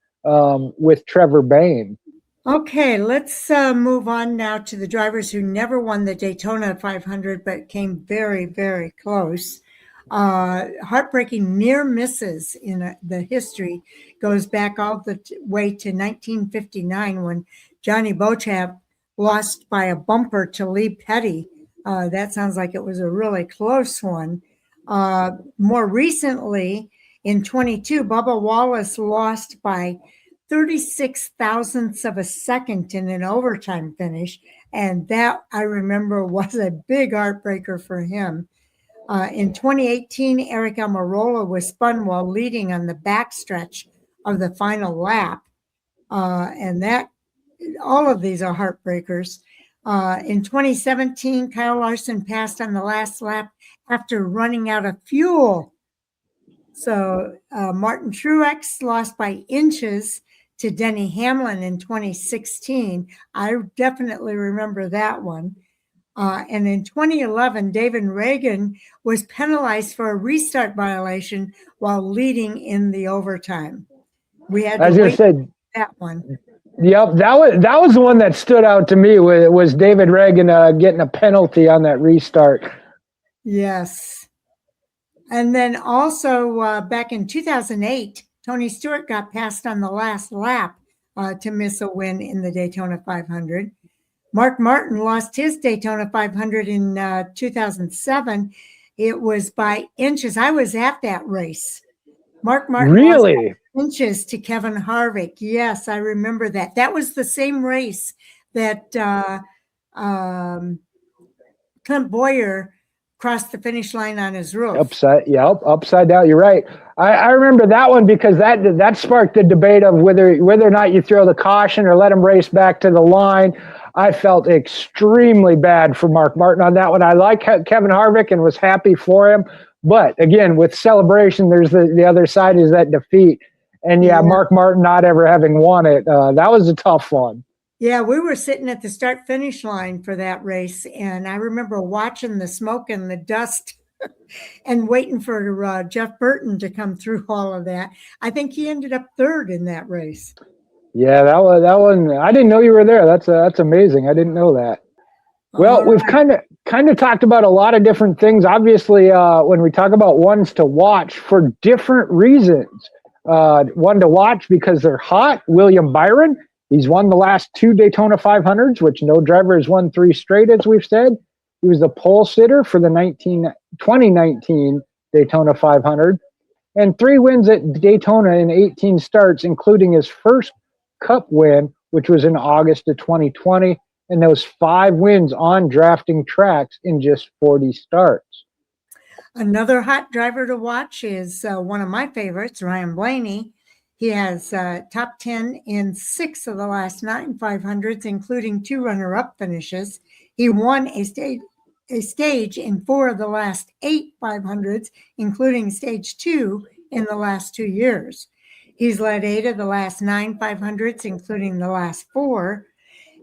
S2: with Trevor Bayne.
S1: Okay, let's move on now to the drivers who never won the Daytona 500 but came very, very close. Heartbreaking near misses in the history goes back all the way to 1959 when Johnny Beauchamp lost by a bumper to Lee Petty. That sounds like it was a really close one. More recently, in 22, Bubba Wallace lost by 36 thousandths of a second in an overtime finish. And that, I remember, was a big heartbreaker for him. In 2018, Eric Almirola was spun while leading on the backstretch of the final lap. And that, all of these are heartbreakers. In 2017, Kyle Larson passed on the last lap after running out of fuel. So Martin Truex lost by inches to Denny Hamlin in 2016. I definitely remember that one. And in 2011, David Reagan was penalized for a restart violation while leading in the overtime. We had to wait for that one.
S2: Yep, that was the one that stood out to me. Was David Reagan getting a penalty on that restart?
S1: Yes. And then also back in 2008, Tony Stewart got passed on the last lap to miss a win in the Daytona 500. Mark Martin lost his Daytona 500 in 2007. It was by inches. I was at that race. Mark Martin
S2: really
S1: lost by inches to Kevin Harvick. Yes, I remember that. That was the same race that Clint Boyer crossed the finish line on his roof.
S2: Upside down. You're right. I remember that one because that sparked the debate of whether or not you throw the caution or let him race back to the line. I felt extremely bad for Mark Martin on that one. I like Kevin Harvick and was happy for him. But again, with celebration, there's the other side is that defeat. And yeah, Mark Martin not ever having won it, that was a tough one.
S1: Yeah, we were sitting at the start-finish line for that race, and I remember watching the smoke and the dust and waiting for Jeff Burton to come through all of that. I think he ended up third in that race.
S2: Yeah, that one. I didn't know you were there. That's amazing. I didn't know that. Well, we've kind of talked about a lot of different things. Obviously, when we talk about ones to watch for different reasons, one to watch because they're hot. William Byron, he's won the last two Daytona 500s, which no driver has won three straight, as we've said. He was the pole sitter for the 2019 Daytona 500, and 3 wins at Daytona in 18 starts, including his first Cup win, which was in August of 2020. And those 5 wins on drafting tracks in just 40 starts.
S1: Another hot driver to watch is one of my favorites, Ryan Blaney. He has top 10 in 6 of the last 9 500s, including 2 runner-up finishes. He won a stage in 4 of the last 8 500s, including stage 2 in the last 2 years. He's led 8 of the last 9 500s, including the last 4.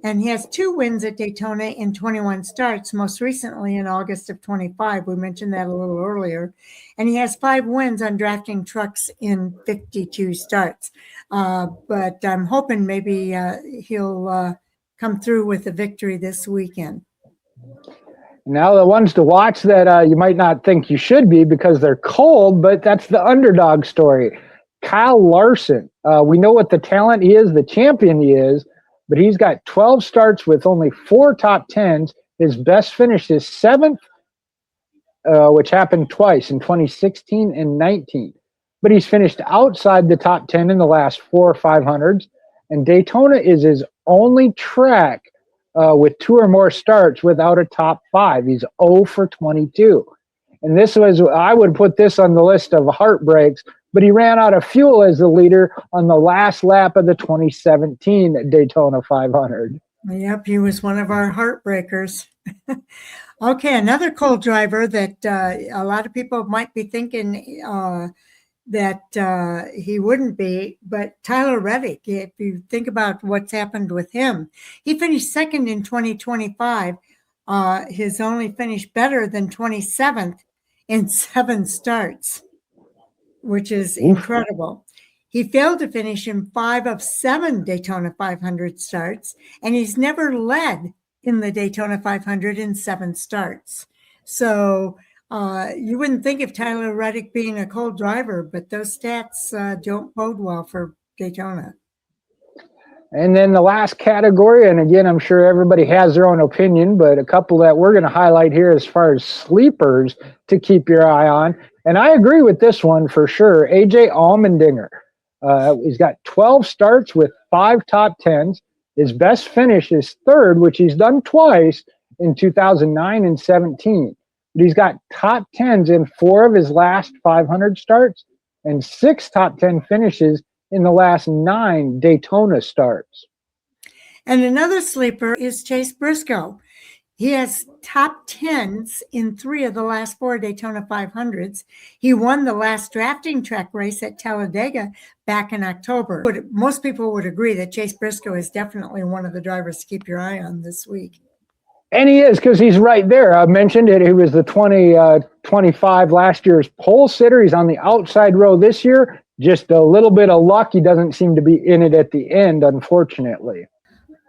S1: And he has 2 wins at Daytona in 21 starts, most recently in August of 25. We mentioned that a little earlier. And he has 5 wins on drafting trucks in 52 starts. But I'm hoping maybe he'll come through with a victory this weekend.
S2: Now, the ones to watch that you might not think you should be because they're cold, but that's the underdog story. Kyle Larson. We know what the talent he is, the champion he is, but he's got 12 starts with only 4 top 10s. His best finish is 7th, which happened twice in 2016 and 19. But he's finished outside the top 10 in the last 4 500s. And Daytona is his only track with 2 or more starts without a top 5. He's 0 for 22. And this was, I would put this on the list of heartbreaks, but he ran out of fuel as the leader on the last lap of the 2017 Daytona 500.
S1: Yep, he was one of our heartbreakers. Okay, another cold driver that a lot of people might be thinking that he wouldn't be, but Tyler Reddick, if you think about what's happened with him, he finished 2nd in 2025. His only finish better than 27th in 7 starts, which is incredible. He failed to finish in 5 of 7 Daytona 500 starts, and he's never led in the Daytona 500 in 7 starts. So you wouldn't think of Tyler Reddick being a cold driver, but those stats don't bode well for Daytona.
S2: And then the last category, and again, I'm sure everybody has their own opinion, but a couple that we're going to highlight here as far as sleepers to keep your eye on. And I agree with this one for sure. AJ Allmendinger. He's got 12 starts with 5 top 10s. His best finish is 3rd, which he's done twice in 2009 and 17. But he's got top 10s in 4 of his last 500 starts and 6 top 10 finishes in the last 9 Daytona starts.
S1: And another sleeper is Chase Briscoe. He has top 10s in 3 of the last 4 Daytona 500s. He won the last drafting track race at Talladega back in October. But most people would agree that Chase Briscoe is definitely one of the drivers to keep your eye on this week.
S2: And he is, because he's right there. I mentioned it. He was the 2025 last year's pole sitter. He's on the outside row this year. Just a little bit of luck. He doesn't seem to be in it at the end, unfortunately.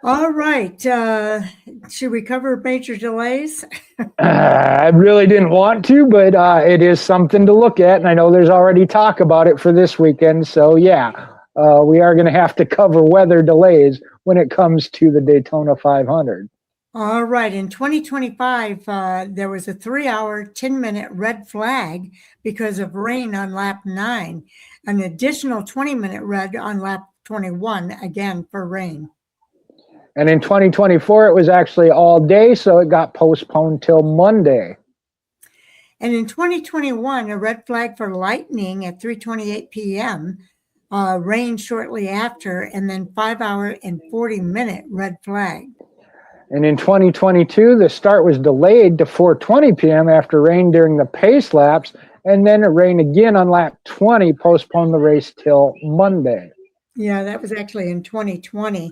S1: All right. Should we cover major delays?
S2: I really didn't want to, but it is something to look at. And I know there's already talk about it for this weekend. So, yeah, we are going to have to cover weather delays when it comes to the Daytona 500.
S1: All right. In 2025, there was a 3-hour, 10-minute red flag because of rain on lap 9, an additional 20-minute red on lap 21, again for rain.
S2: And in 2024, it was actually all day, so it got postponed till Monday.
S1: And in 2021, a red flag for lightning at 3:28 p.m., rain shortly after, and then 5-hour and 40-minute red flag.
S2: And in 2022, the start was delayed to 4:20 p.m. after rain during the pace laps, and then it rained again on lap 20, postponed the race till Monday.
S1: Yeah, that was actually in 2020.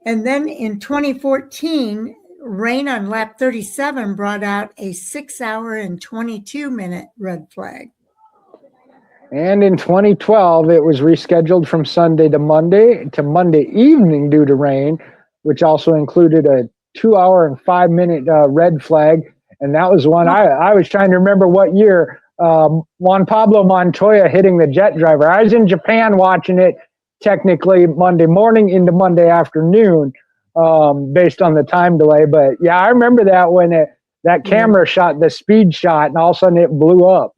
S1: And then in 2014, rain on lap 37 brought out a 6-hour and 22-minute red flag.
S2: And in 2012, it was rescheduled from Sunday to Monday evening due to rain, which also included a 2 hour and 5 minute red flag. And that was one I was trying to remember what year. Juan Pablo Montoya hitting the jet driver. I was in Japan watching it technically Monday morning into Monday afternoon based on the time delay. But yeah, I remember that when that camera shot the speed shot and all of a sudden it blew up.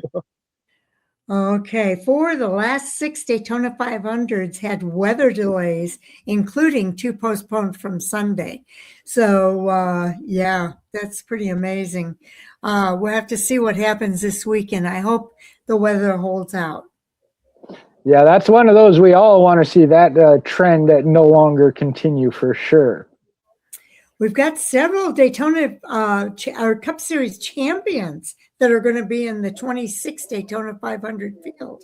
S1: Okay, 4 of the last 6 Daytona 500s had weather delays, including 2 postponed from Sunday. So, yeah, that's pretty amazing. We'll have to see what happens this weekend. I hope the weather holds out.
S2: Yeah, that's one of those we all want to see that trend that no longer continue for sure.
S1: We've got several Daytona or Cup Series champions that are going to be in the 26 Daytona 500 field.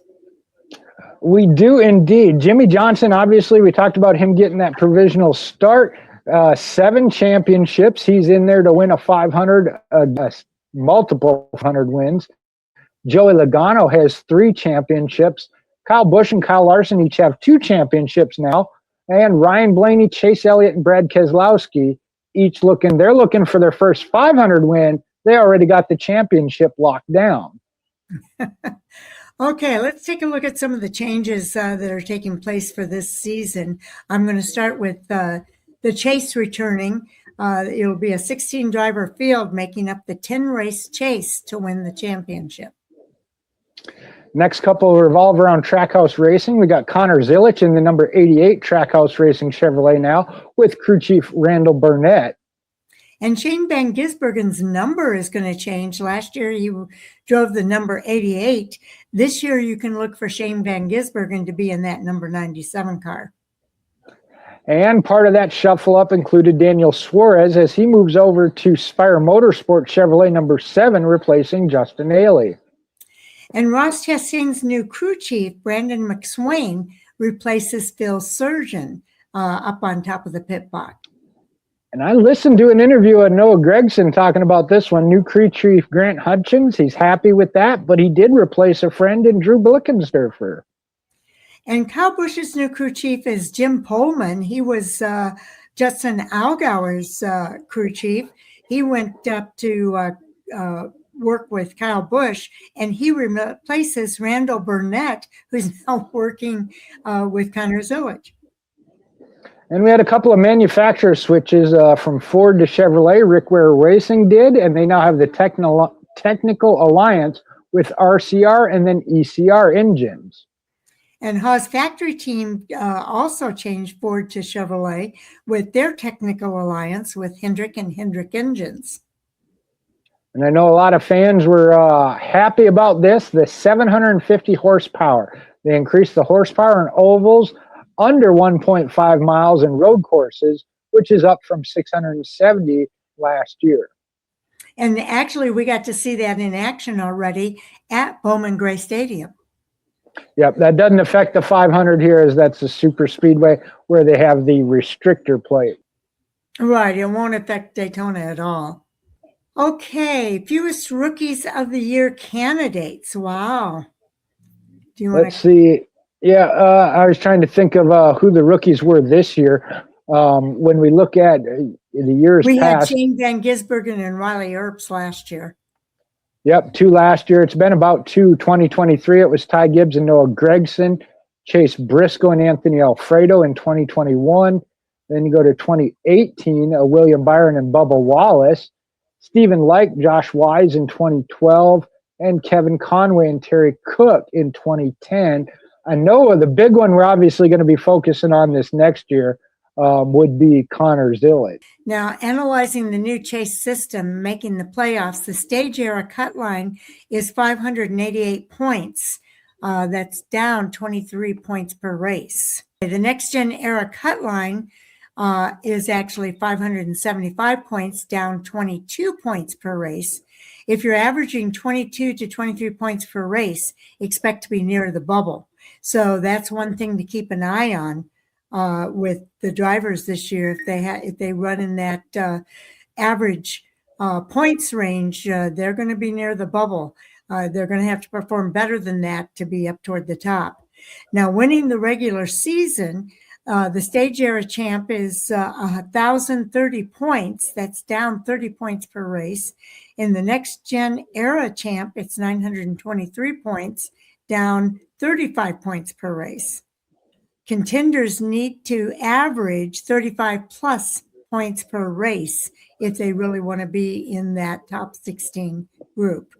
S2: We do indeed. Jimmy Johnson, obviously, we talked about him getting that provisional start. 7 championships. He's in there to win a 500, multiple 100 wins. Joey Logano has 3 championships. Kyle Busch and Kyle Larson each have 2 championships now. And Ryan Blaney, Chase Elliott, and Brad Keselowski they're looking for their first 500 win. They already got the championship locked down.
S1: Okay, let's take a look at some of the changes that are taking place for this season. I'm going to start with the chase returning. It'll be a 16-driver field making up the 10-race chase to win the championship.
S2: Next couple revolve around Trackhouse Racing. We got Connor Zilic in the number 88 Trackhouse Racing Chevrolet now with crew chief Randall Burnett.
S1: And Shane Van Gisbergen's number is going to change. Last year, he drove the number 88. This year, you can look for Shane Van Gisbergen to be in that number 97 car.
S2: And part of that shuffle up included Daniel Suarez as he moves over to Spire Motorsport Chevrolet number 7, replacing Justin Haley.
S1: And Ross Chastain's new crew chief, Brandon McSwain, replaces Phil Surgeon up on top of the pit box.
S2: And I listened to an interview of Noah Gregson talking about this one. New crew chief Grant Hutchins, he's happy with that, but he did replace a friend in Drew Blickensderfer.
S1: And Kyle Busch's new crew chief is Jim Pullman. He was Justin Allgaier's crew chief. He went up to work with Kyle Busch, and he replaces Randall Burnett, who's now working with Connor Zilic.
S2: And we had a couple of manufacturer switches from Ford to Chevrolet. Rick Ware Racing did, and they now have the technical alliance with RCR and then ECR engines.
S1: And Haas factory team also changed Ford to Chevrolet with their technical alliance with Hendrick and Hendrick engines.
S2: And I know a lot of fans were happy about this, the 750 horsepower. They increased the horsepower in ovals under 1.5 miles in road courses, which is up from 670 last year.
S1: And actually, we got to see that in action already at Bowman Gray Stadium.
S2: Yep, that doesn't affect the 500 here, as that's the super speedway where they have the restrictor plate.
S1: Right, it won't affect Daytona at all. Okay, fewest rookies of the year candidates. Wow. Do you want
S2: Let's see. Yeah, I was trying to think of who the rookies were this year. When we look at the years
S1: we
S2: past.
S1: had Shane Van Gisbergen and Riley Earps last year.
S2: Yep, 2 last year. It's been about 2 2023. It was Ty Gibbs and Noah Gregson, Chase Briscoe and Anthony Alfredo in 2021. Then you go to 2018, William Byron and Bubba Wallace, Stephen Lyke, Josh Wise in 2012, and Kevin Conway and Terry Cook in 2010. I know the big one we're obviously going to be focusing on this next year would be Connor Zilic.
S1: Now, analyzing the new chase system, making the playoffs, the stage era cut line is 588 points. That's down 23 points per race. The next gen era cut line is actually 575 points, down 22 points per race. If you're averaging 22 to 23 points per race, expect to be near the bubble. So that's one thing to keep an eye on with the drivers this year. If they run in that average points range, they're going to be near the bubble. They're going to have to perform better than that to be up toward the top. Now, winning the regular season, The stage era champ is 1,030 points. That's down 30 points per race. In the next gen era champ, it's 923 points, down 35 points per race. Contenders need to average 35 plus points per race if they really want to be in that top 16 group.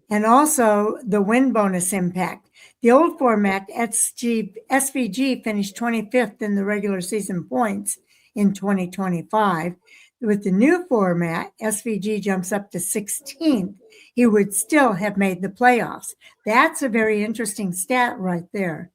S1: And also the win bonus impact. The old format, SVG finished 25th in the regular season points in 2025. With the new format, SVG jumps up to 16th. He would still have made the playoffs. That's a very interesting stat right there.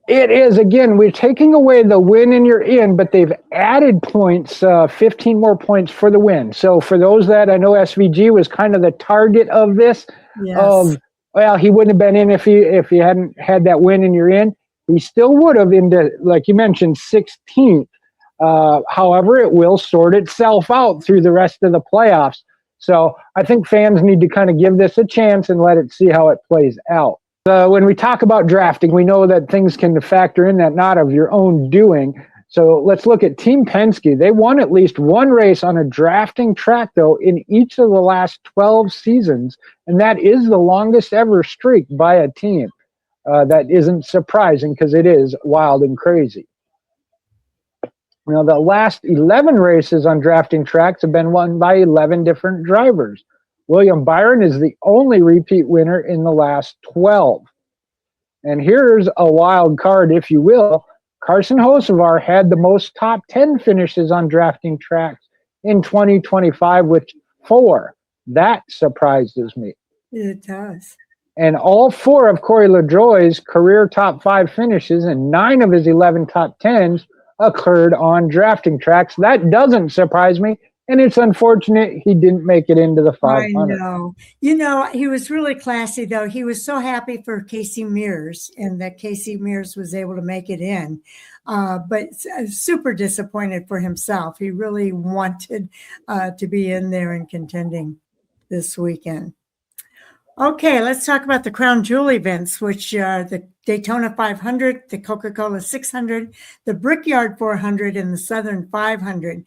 S2: It is. Again, we're taking away the win and you're in, but they've added points, 15 more points for the win. So for those that, I know SVG was kind of the target of this,
S1: Yes.
S2: Well, he wouldn't have been in if he hadn't had that win and you're in. He still would have into, like you mentioned, 16th. However, it will sort itself out through the rest of the playoffs. So I think fans need to kind of give this a chance and let it see how it plays out. When we talk about drafting, we know that things can factor in that not of your own doing. So let's look at Team Penske. They won at least one race on a drafting track, though, in each of the last 12 seasons, and that is the longest ever streak by a team. That isn't surprising because it is wild and crazy. Now, the last 11 races on drafting tracks have been won by 11 different drivers. William Byron is the only repeat winner in the last 12. And here's a wild card, if you will. Carson Hocevar had the most top 10 finishes on drafting tracks in 2025 with 4. That surprises me.
S1: It does.
S2: And all 4 of Corey LaJoie's career top 5 finishes and 9 of his 11 top 10s occurred on drafting tracks. That doesn't surprise me. And it's unfortunate he didn't make it into the 500.
S1: I know. You know, he was really classy, though. He was so happy for Casey Mears and that Casey Mears was able to make it in. But super disappointed for himself. He really wanted to be in there and contending this weekend. Okay, let's talk about the Crown Jewel events, which are the Daytona 500, the Coca-Cola 600, the Brickyard 400, and the Southern 500.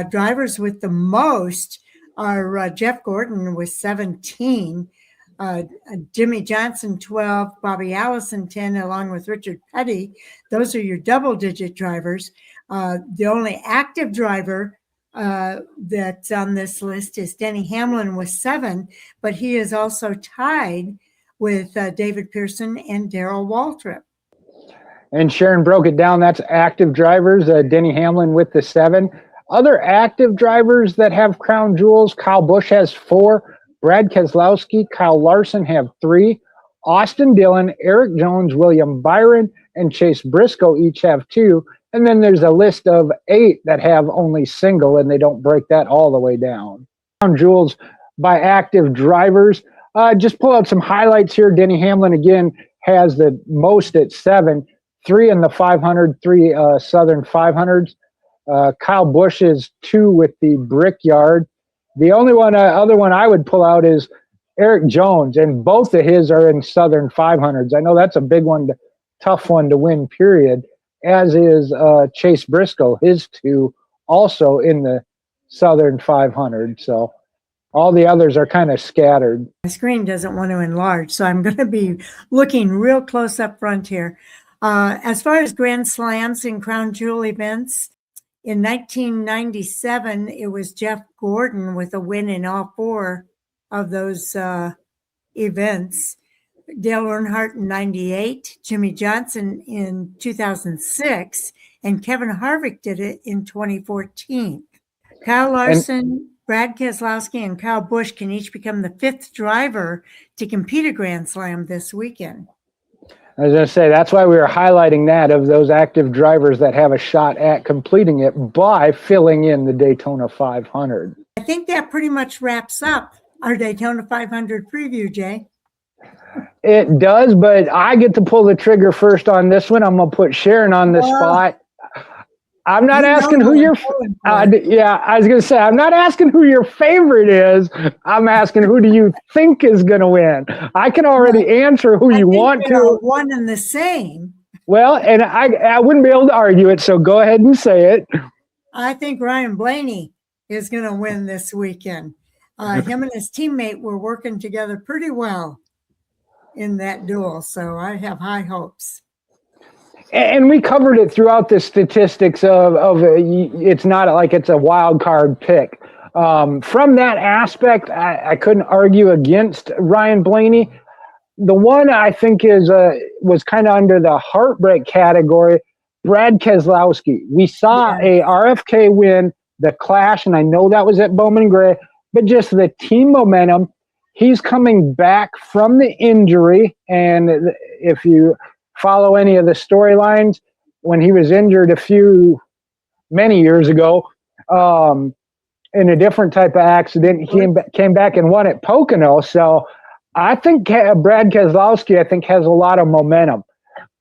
S1: Drivers with the most are Jeff Gordon with 17, Jimmy Johnson 12, Bobby Allison 10, along with Richard Petty. Those are your double-digit drivers. The only active driver that's on this list is Denny Hamlin with 7, but he is also tied with David Pearson and Darrell Waltrip.
S2: And Sharon broke it down. That's active drivers, Denny Hamlin with the 7. Other active drivers that have crown jewels, Kyle Busch has 4, Brad Keselowski, Kyle Larson have 3, Austin Dillon, Eric Jones, William Byron, and Chase Briscoe each have 2. And then there's a list of 8 that have only single, and they don't break that all the way down. Crown jewels by active drivers. Just pull out some highlights here. Denny Hamlin, again, has the most at 7, 3 in the 500, 3 Southern 500s. Kyle Busch is 2 with the Brickyard. The only one, other one I would pull out is Eric Jones, and both of his are in Southern 500s. I know that's a big one, tough one to win, period, as is Chase Briscoe, his 2 also in the Southern 500. So all the others are kind of scattered.
S1: My screen doesn't want to enlarge, so I'm going to be looking real close up front here. As far as Grand Slams and Crown Jewel events, in 1997, it was Jeff Gordon with a win in all 4 of those events. Dale Earnhardt in 98, Jimmy Johnson in 2006, and Kevin Harvick did it in 2014. Kyle Larson, Brad Keselowski, and Kyle Busch can each become the 5th driver to compete a Grand Slam this weekend.
S2: I was going to say, that's why we were highlighting that, of those active drivers that have a shot at completing it by filling in the Daytona 500.
S1: I think that pretty much wraps up our Daytona 500 preview, Jay.
S2: It does, but I get to pull the trigger first on this one. I'm going to put Sharon on the spot. I'm not asking who your I was going to say, I'm not asking who your favorite is. I'm asking who do you think is going to win. I can already answer who you want to.
S1: One and the same.
S2: Well, and I wouldn't be able to argue it, so go ahead and say it.
S1: I think Ryan Blaney is going to win this weekend. Him and his teammate were working together pretty well in that duel, so I have high hopes.
S2: And we covered it throughout the statistics of it's not like it's a wild card pick. From that aspect, I couldn't argue against Ryan Blaney. The one I think was kind of under the heartbreak category, Brad Keselowski. We saw a RFK win, the Clash, and I know that was at Bowman Gray, but just the team momentum. He's coming back from the injury, and if you follow any of the storylines, when he was injured many years ago, in a different type of accident, he came back and won at Pocono. So I think Brad Keselowski, has a lot of momentum.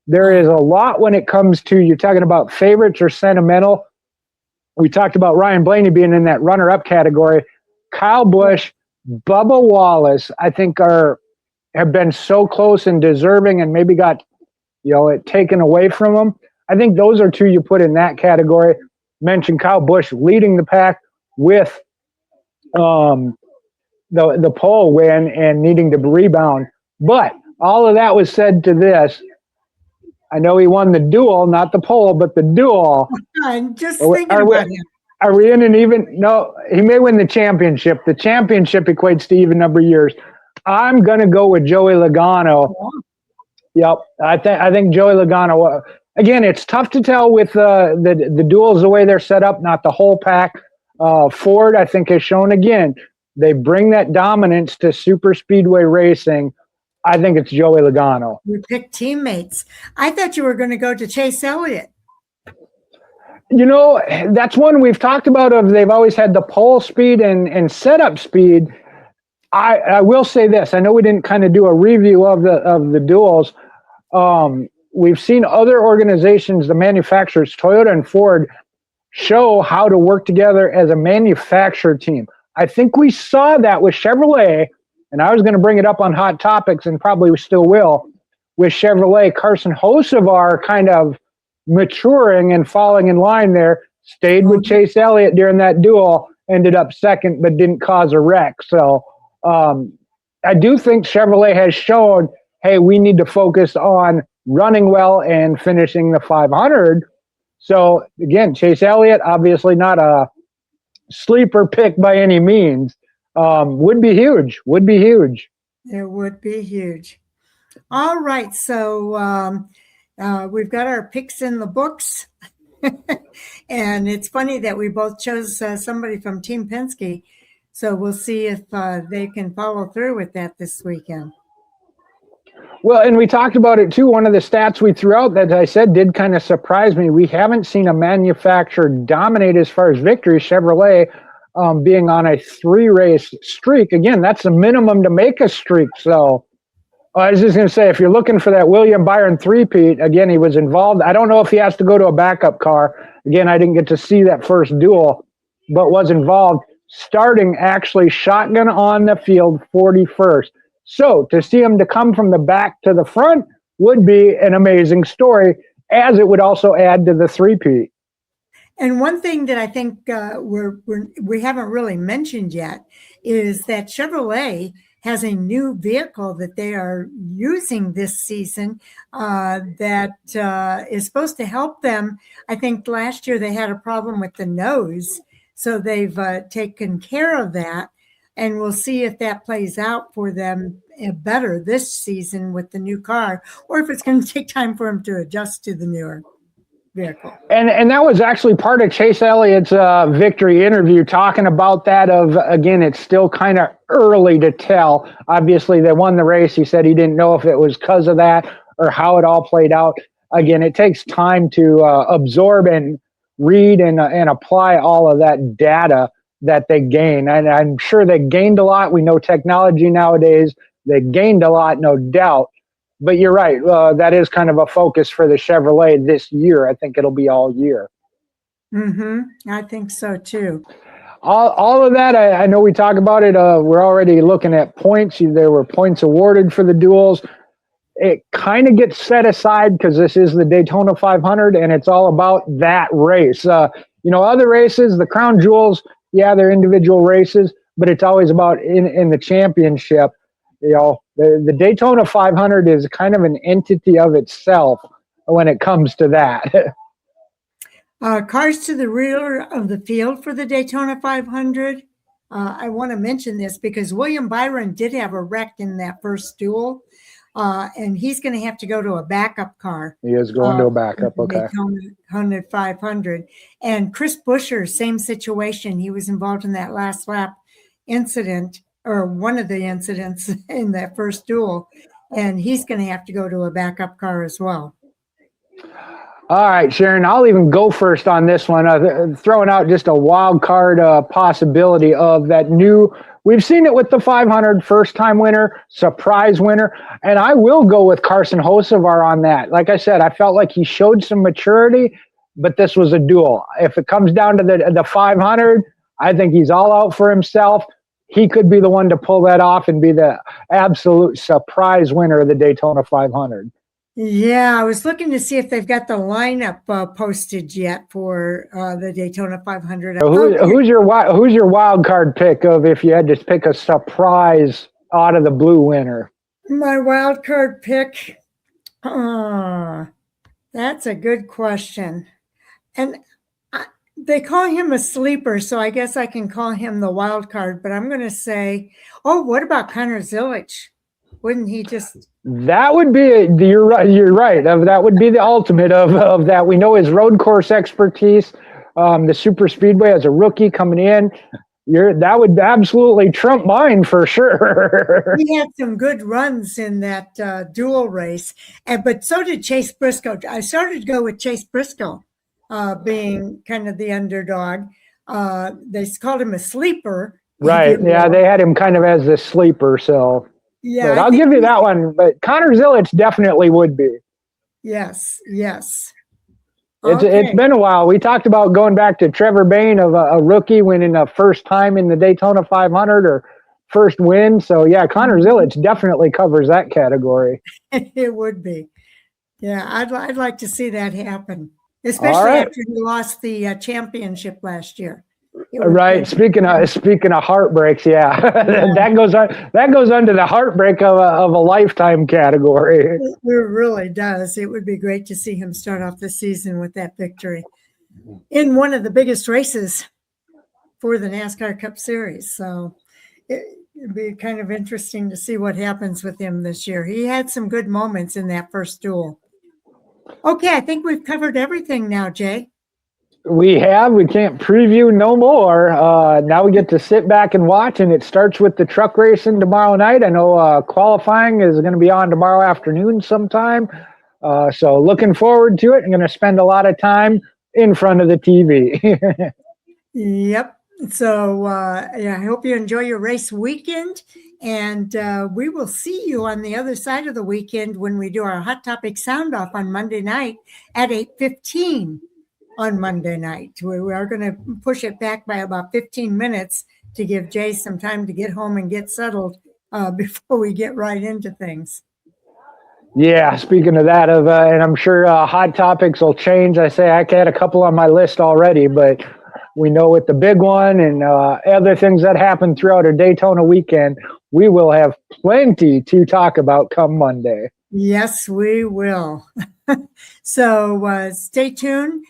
S2: There is a lot when it comes to, you're talking about favorites or sentimental. We talked about Ryan Blaney being in that runner-up category. Kyle Busch, Bubba Wallace, I think have been so close and deserving, and maybe got it taken away from them. I think those are two you put in that category. Mentioned Kyle Busch leading the pack with the pole win and needing to rebound. But all of that was said to this. I know he won the duel, not the pole, but the duel.
S1: I'm just thinking about him.
S2: Are we in an even? No, he may win the championship. The championship equates to even number of years. I'm going to go with Joey Logano. Yep, I think Joey Logano. Again, it's tough to tell with the duels the way they're set up, not the whole pack. Ford, I think, has shown again they bring that dominance to super speedway racing. I think it's Joey Logano.
S1: We picked teammates. I thought you were going to go to Chase Elliott.
S2: That's one we've talked about. They've always had the pole speed and setup speed. I will say this. I know we didn't kind of do a review of the duels. We've seen other organizations, the manufacturers, Toyota and Ford, show how to work together as a manufacturer team. I think we saw that with Chevrolet, and I was going to bring it up on Hot Topics, and probably still will, with Chevrolet. Carson Hocevar kind of maturing and falling in line there, stayed with Chase Elliott during that duel, ended up second, but didn't cause a wreck. So I do think Chevrolet has shown, hey, we need to focus on running well and finishing the 500. So again, Chase Elliott, obviously not a sleeper pick by any means. Would be huge. It would be huge.
S1: All right. So we've got our picks in the books. And it's funny that we both chose somebody from Team Penske. So we'll see if they can follow through with that this weekend.
S2: Well, and we talked about it too. One of the stats we threw out that I said did kind of surprise me. We haven't seen a manufacturer dominate as far as victories. Chevrolet being on a 3-race streak. Again, that's the minimum to make a streak. So I was just going to say, if you're looking for that William Byron three-peat, again, he was involved. I don't know if he has to go to a backup car. Again, I didn't get to see that first duel, but was involved. Starting actually shotgun on the field 41st. So to see him to come from the back to the front would be an amazing story, as it would also add to the three-peat.
S1: And one thing that I think we haven't really mentioned yet is that Chevrolet has a new vehicle that they are using this season that is supposed to help them. I think last year they had a problem with the nose, so they've taken care of that. And we'll see if that plays out for them better this season with the new car, or if it's going to take time for them to adjust to the newer vehicle.
S2: And that was actually part of Chase Elliott's victory interview, talking about that. Again, it's still kind of early to tell. Obviously, they won the race. He said he didn't know if it was because of that or how it all played out. Again, it takes time to absorb and read and apply all of that data that they gain. And I'm sure they gained a lot. We know technology nowadays. They gained a lot, no doubt. But you're right. That is kind of a focus for the Chevrolet this year. I think it'll be all year.
S1: I think so, too.
S2: All of that, I know we talk about it. We're already looking at points. There were points awarded for the duels. it kind of gets set aside because this is the Daytona 500 and it's all about that race. Other races, the crown jewels, yeah, they're individual races, but it's always about in the championship. The Daytona 500 is kind of an entity of itself when it comes to that.
S1: Cars to the rear of the field for the Daytona 500. I want to mention this because William Byron did have a wreck in that first duel, and he's going to have to go to a backup car.
S2: He is going to a backup, okay.
S1: Daytona 500. And Chris Buescher, same situation. He was involved in that last lap incident, or one of the incidents in that first duel, and he's going to have to go to a backup car as well.
S2: All right, Sharon, I'll even go first on this one, throwing out just a wild card possibility of that new. We've seen it with the 500, first-time winner, surprise winner, and I will go with Carson Hocevar on that. Like I said, I felt like he showed some maturity, but this was a duel. If it comes down to the 500, I think he's all out for himself. He could be the one to pull that off and be the absolute surprise winner of the Daytona 500.
S1: Yeah, I was looking to see if they've got the lineup posted yet for the Daytona 500.
S2: Who's your wild card pick of if you had to pick a surprise out of the blue winner?
S1: My wild card pick? That's a good question. And they call him a sleeper, so I guess I can call him the wild card. But I'm going to say, what about Connor Zilisch? Wouldn't he just...
S2: That would be, you're right. That would be the ultimate of that. We know his road course expertise, the super speedway as a rookie coming in. That would absolutely trump mine for sure.
S1: He had some good runs in that dual race, but so did Chase Briscoe. I started to go with Chase Briscoe being kind of the underdog. They called him a sleeper.
S2: Right. Yeah, they had him kind of as the sleeper, so... Yeah, but I'll give you that one. But Connor Zilisch definitely would be.
S1: Yes.
S2: It's been a while. We talked about going back to Trevor Bayne of a rookie winning a first time in the Daytona 500 or first win. So, yeah, Connor Zilisch definitely covers that category.
S1: It would be. Yeah, I'd like to see that happen, especially after he lost the championship last year.
S2: Right. Speaking of heartbreaks, yeah. that goes under the heartbreak of a lifetime category.
S1: It really does. It would be great to see him start off the season with that victory in one of the biggest races for the NASCAR Cup Series. So it'd be kind of interesting to see what happens with him this year. He had some good moments in that first duel. Okay, I think we've covered everything now, Jay.
S2: We can't preview no more. Now we get to sit back and watch, and it starts with the truck racing tomorrow night. I know qualifying is going to be on tomorrow afternoon sometime. So looking forward to it. I'm going to spend a lot of time in front of the TV.
S1: Yep. So I hope you enjoy your race weekend, and we will see you on the other side of the weekend when we do our Hot Topic Sound Off on Monday night at 8:15. On Monday night. We are going to push it back by about 15 minutes to give Jay some time to get home and get settled before we get right into things.
S2: Yeah, speaking of that, and I'm sure hot topics will change. I had a couple on my list already, but we know with the big one and other things that happen throughout a Daytona weekend, we will have plenty to talk about come Monday.
S1: Yes, we will. So stay tuned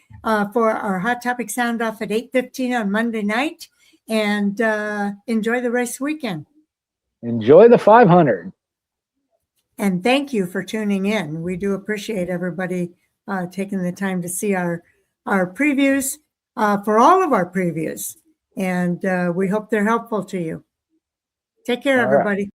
S1: for our Hot Topic Sound Off at 8:15 on Monday night, and enjoy the race weekend.
S2: Enjoy the 500.
S1: And thank you for tuning in. We do appreciate everybody taking the time to see our previews for all of our previews, and we hope they're helpful to you. Take care, everybody.